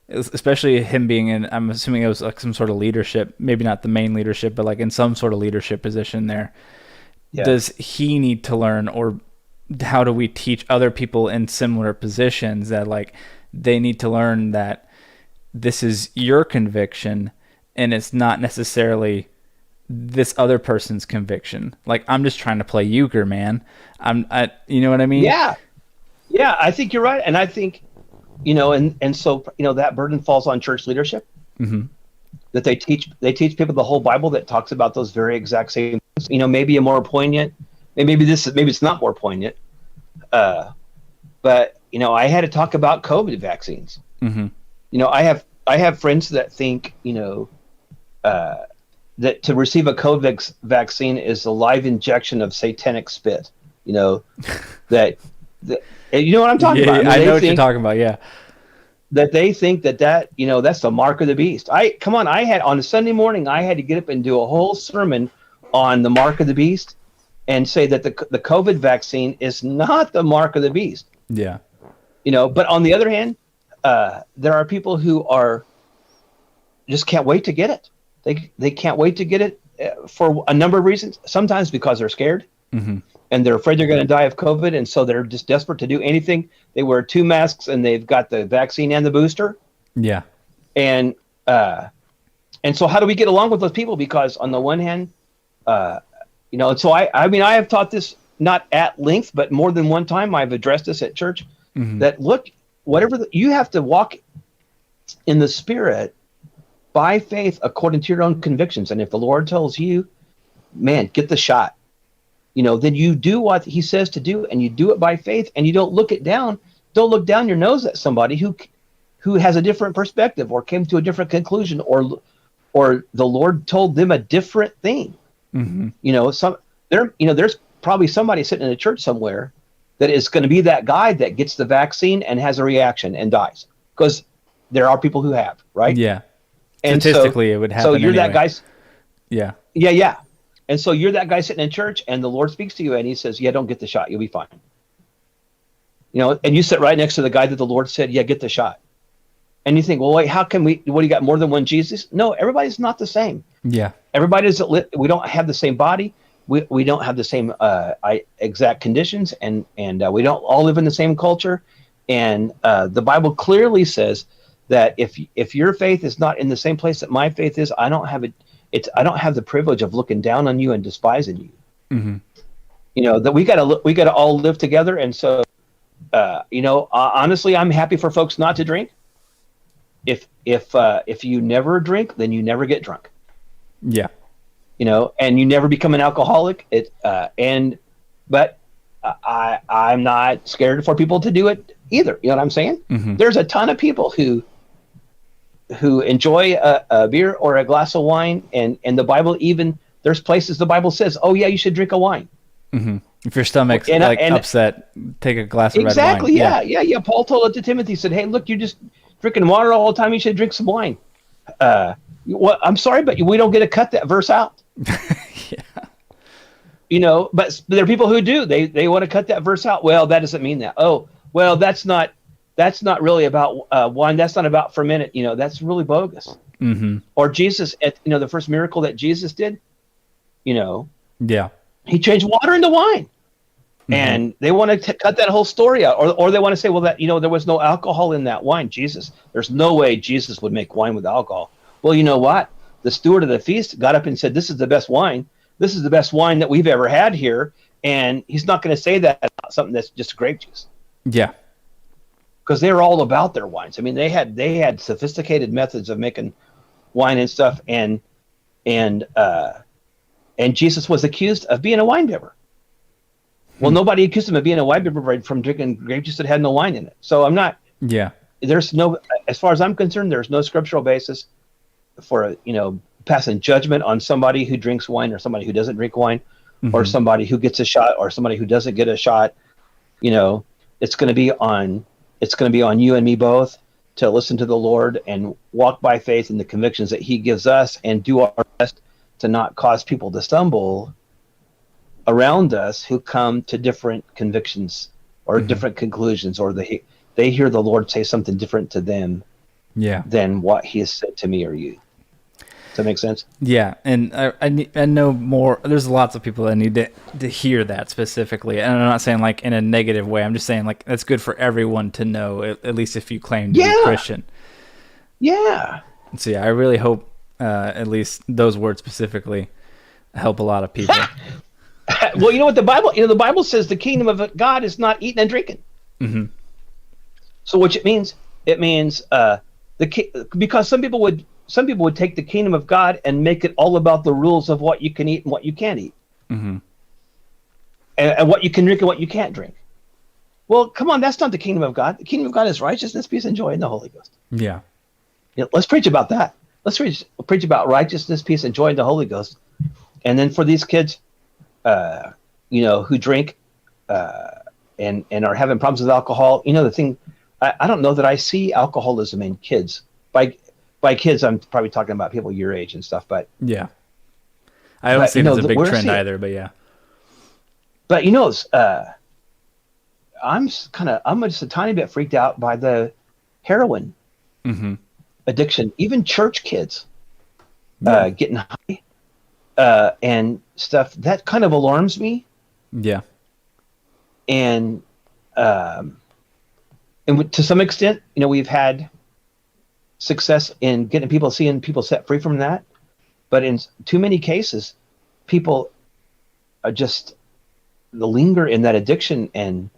[SPEAKER 3] especially him being in, I'm assuming it was like some sort of leadership, maybe not the main leadership, but like in some sort of leadership position there. Yeah. Does he need to learn, or how do we teach other people in similar positions that like they need to learn that this is your conviction and it's not necessarily this other person's conviction? Like, I'm just trying to play euchre, man. You know what I mean?
[SPEAKER 2] Yeah, I think you're right. And I think, and so, that burden falls on church leadership, that they teach people the whole Bible that talks about those very exact same things. Maybe a more poignant, maybe it's not more poignant. But, I had to talk about COVID vaccines. I have friends that think, that to receive a COVID vaccine is a live injection of satanic spit. That you know what I'm talking about?
[SPEAKER 3] I know what you're talking about. Yeah.
[SPEAKER 2] That they think that that's the mark of the beast. On a Sunday morning, I had to get up and do a whole sermon on the mark of the beast and say that the COVID vaccine is not the mark of the beast.
[SPEAKER 3] Yeah.
[SPEAKER 2] But on the other hand, there are people who just can't wait to get it. They can't wait to get it for a number of reasons. Sometimes because they're scared, and they're afraid they're going to die of COVID, and so they're just desperate to do anything. They wear 2 masks, and they've got the vaccine and the booster.
[SPEAKER 3] Yeah.
[SPEAKER 2] And so how do we get along with those people? Because on the one hand, so I have taught this not at length, but more than one time I've addressed this at church. That look, you have to walk in the Spirit by faith according to your own convictions. And if the Lord tells you, man, get the shot, then you do what he says to do, and you do it by faith, and you don't look down your nose at somebody who has a different perspective or came to a different conclusion, or the Lord told them a different thing. There's probably somebody sitting in a church somewhere that is going to be that guy that gets the vaccine and has a reaction and dies, because there are people who have, right?
[SPEAKER 3] Yeah.
[SPEAKER 2] And
[SPEAKER 3] statistically, it would happen.
[SPEAKER 2] So you're
[SPEAKER 3] anyway.
[SPEAKER 2] that guy.
[SPEAKER 3] Yeah.
[SPEAKER 2] Yeah. And so you're that guy sitting in church, and the Lord speaks to you, and he says, yeah, don't get the shot. You'll be fine. And you sit right next to the guy that the Lord said, yeah, get the shot. And you think, well, wait, how can what do you got, more than one Jesus? No, everybody's not the same.
[SPEAKER 3] Yeah.
[SPEAKER 2] We don't have the same body. We don't have the same exact conditions, and we don't all live in the same culture. And the Bible clearly says that if your faith is not in the same place that my faith is, I don't have the privilege of looking down on you and despising you. That we gotta all live together. And so, honestly, I'm happy for folks not to drink. If you never drink, then you never get drunk.
[SPEAKER 3] Yeah.
[SPEAKER 2] And you never become an alcoholic. But I'm not scared for people to do it either. You know what I'm saying? There's a ton of people who who enjoy a beer or a glass of wine, and the Bible, even there's places the Bible says, oh yeah, you should drink a wine.
[SPEAKER 3] Mm-hmm. If your stomach's
[SPEAKER 2] and
[SPEAKER 3] upset, take a glass of
[SPEAKER 2] exactly,
[SPEAKER 3] red wine.
[SPEAKER 2] Yeah. Paul told it to Timothy. He said, hey, look, you're just drinking water all the time. You should drink some wine. Well, I'm sorry, but we don't get to cut that verse out.
[SPEAKER 3] Yeah.
[SPEAKER 2] But there are people who do. They want to cut that verse out. Well, that doesn't mean that. Oh, well, that's not really about wine. That's not about fermented. That's really bogus.
[SPEAKER 3] Mm-hmm.
[SPEAKER 2] Or Jesus, the first miracle that Jesus did,
[SPEAKER 3] Yeah.
[SPEAKER 2] he changed water into wine. Mm-hmm. And they want to cut that whole story out. Or they want to say, well, that, there was no alcohol in that wine. There's no way Jesus would make wine with alcohol. Well, you know what? The steward of the feast got up and said, this is the best wine. This is the best wine that we've ever had here. And he's not going to say that about something that's just grape juice.
[SPEAKER 3] Yeah.
[SPEAKER 2] Because they were all about their wines. I mean, they had sophisticated methods of making wine and stuff. And Jesus was accused of being a wine bibber. Well, nobody accused him of being a wine bibber from drinking grape juice that had no wine in it. So I'm not.
[SPEAKER 3] Yeah.
[SPEAKER 2] There's no, as far as I'm concerned, there's no scriptural basis for passing judgment on somebody who drinks wine or somebody who doesn't drink wine, mm-hmm. or somebody who gets a shot or somebody who doesn't get a shot. It's going to be on you and me both to listen to the Lord and walk by faith in the convictions that He gives us, and do our best to not cause people to stumble around us who come to different convictions or mm-hmm. different conclusions, or they hear the Lord say something different to them than what He has said to me or you. Does that make sense?
[SPEAKER 3] Yeah, and I know more. There's lots of people that need to hear that specifically, and I'm not saying like in a negative way. I'm just saying like that's good for everyone to know, at least if you claim to be Christian.
[SPEAKER 2] Yeah.
[SPEAKER 3] So yeah, I really hope at least those words specifically help a lot of people.
[SPEAKER 2] Well, what the Bible says, the kingdom of God is not eating and drinking.
[SPEAKER 3] Mm-hmm.
[SPEAKER 2] So what it means because some people would take the kingdom of God and make it all about the rules of what you can eat and what you can't eat,
[SPEAKER 3] mm-hmm.
[SPEAKER 2] and what you can drink and what you can't drink. Well, come on, that's not the kingdom of God. The kingdom of God is righteousness, peace, and joy in the Holy Ghost.
[SPEAKER 3] Yeah.
[SPEAKER 2] Let's preach about that. Let's preach about righteousness, peace, and joy in the Holy Ghost. And then for these kids, who drink and are having problems with alcohol, the thing, I don't know that I see alcoholism in kids. By kids, I'm probably talking about people your age and stuff, but
[SPEAKER 3] yeah, I don't see it as a big trend either, but yeah.
[SPEAKER 2] But I'm just a tiny bit freaked out by the heroin
[SPEAKER 3] mm-hmm.
[SPEAKER 2] addiction. Even church kids getting high and stuff. That kind of alarms me.
[SPEAKER 3] Yeah,
[SPEAKER 2] and to some extent, we've had success in seeing people set free from that, but in too many cases, people are just linger in that addiction, and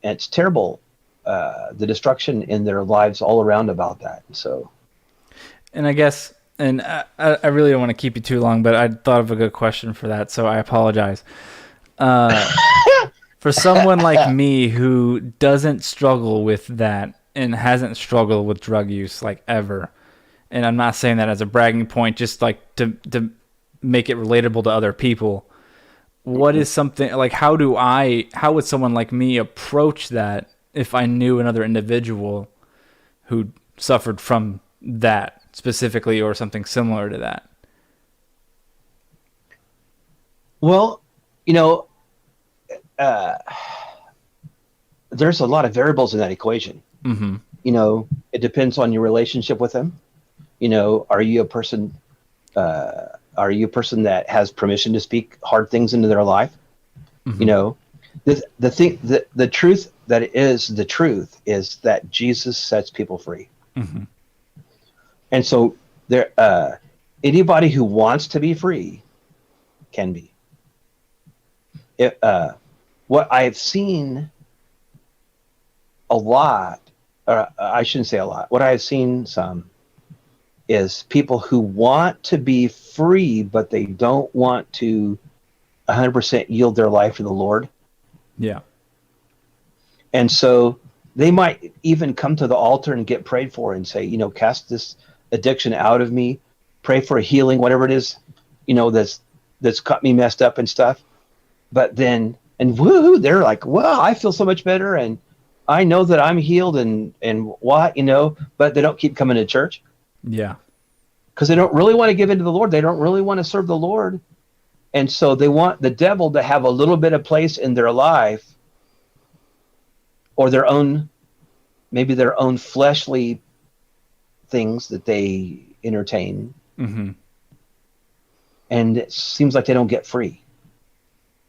[SPEAKER 2] it's terrible, the destruction in their lives all around about that. So,
[SPEAKER 3] and I guess, and I really don't want to keep you too long, but I thought of a good question for that, so I apologize. For someone like me who doesn't struggle with that and hasn't struggled with drug use like ever, and I'm not saying that as a bragging point, just like to make it relatable to other people, what is something like, how would someone like me approach that if I knew another individual who suffered from that specifically or something similar to that?
[SPEAKER 2] Well, there's a lot of variables in that equation.
[SPEAKER 3] Mm-hmm.
[SPEAKER 2] It depends on your relationship with them. Are you a person that has permission to speak hard things into their life? Mm-hmm. The truth that is the truth is that Jesus sets people free.
[SPEAKER 3] Mm-hmm.
[SPEAKER 2] And so there, anybody who wants to be free can be. What I've seen a lot, or I shouldn't say a lot, what I've seen some is people who want to be free, but they don't want to 100% yield their life to the Lord.
[SPEAKER 3] Yeah.
[SPEAKER 2] And so they might even come to the altar and get prayed for and say, cast this addiction out of me, pray for a healing, whatever it is, that's got me messed up and stuff. But then, and woohoo, they're like, well, I feel so much better, and I know that I'm healed, and what, but they don't keep coming to church.
[SPEAKER 3] Yeah.
[SPEAKER 2] Because they don't really want to give into the Lord. They don't really want to serve the Lord. And so they want the devil to have a little bit of place in their life, or maybe their own fleshly things that they entertain.
[SPEAKER 3] Mm-hmm.
[SPEAKER 2] And it seems like they don't get free.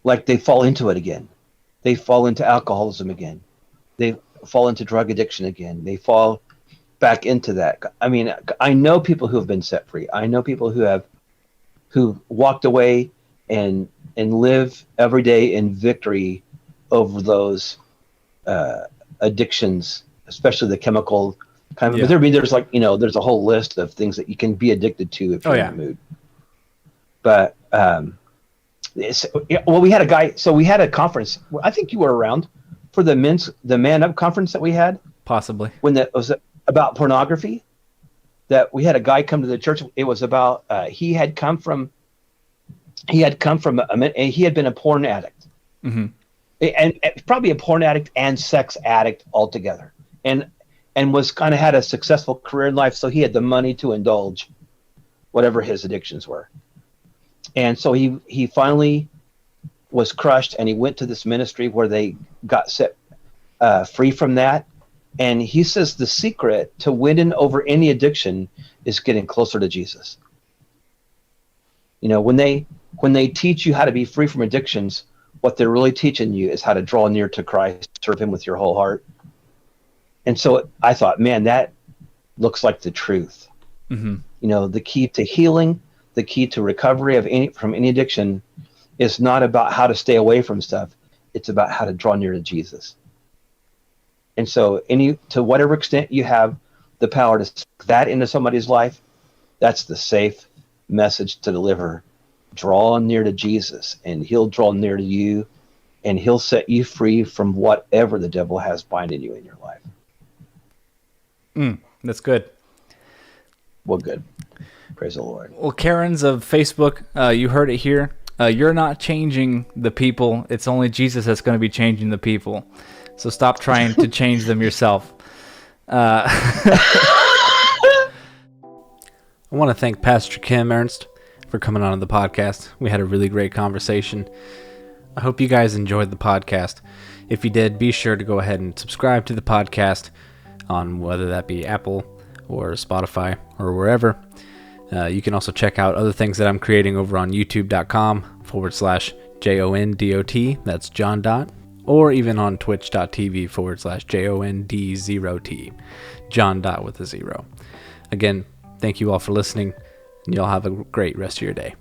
[SPEAKER 2] Like they fall into it again. They fall into alcoholism again. They fall into drug addiction again. They fall back into that. I mean, I know people who have been set free. I know people who walked away and live every day in victory over those addictions, especially the chemical kind of.
[SPEAKER 3] Yeah.
[SPEAKER 2] But there's like, there's a whole list of things that you can be addicted to if you're in the mood. But we had a guy. So we had a conference. I think you were around for the Man Up conference that we had.
[SPEAKER 3] Possibly.
[SPEAKER 2] When that was about pornography. That we had a guy come to the church. It was about he had come from he had been a porn addict.
[SPEAKER 3] Mm-hmm.
[SPEAKER 2] And probably a porn addict and sex addict altogether, and was kind of had a successful career in life, so he had the money to indulge whatever his addictions were. And so he finally was crushed, and he went to this ministry where they got set free from that. And he says the secret to winning over any addiction is getting closer to Jesus. When they teach you how to be free from addictions, what they're really teaching you is how to draw near to Christ, serve him with your whole heart. And so I thought, man, that looks like the truth.
[SPEAKER 3] Mm-hmm.
[SPEAKER 2] The key to healing, the key to recovery from any addiction is not about how to stay away from stuff. It's about how to draw near to Jesus. And so to whatever extent you have the power to speak that into somebody's life, that's the safe message to deliver. Draw near to Jesus, and he'll draw near to you, and he'll set you free from whatever the devil has binding you in your life.
[SPEAKER 3] That's good.
[SPEAKER 2] Well, good. Praise the Lord.
[SPEAKER 3] Well, Karens of Facebook, you heard it here. You're not changing the people. It's only Jesus that's going to be changing the people. So stop trying to change them yourself.
[SPEAKER 1] I want to thank Pastor Kim Ernst for coming on the podcast. We had a really great conversation. I hope you guys enjoyed the podcast. If you did, be sure to go ahead and subscribe to the podcast on whether that be Apple or Spotify or wherever. You can also check out other things that I'm creating over on youtube.com/JONDOT. That's John Dot. Or even on twitch.tv/JOND0T. John Dot with a 0. Again, thank you all for listening, and y'all have a great rest of your day.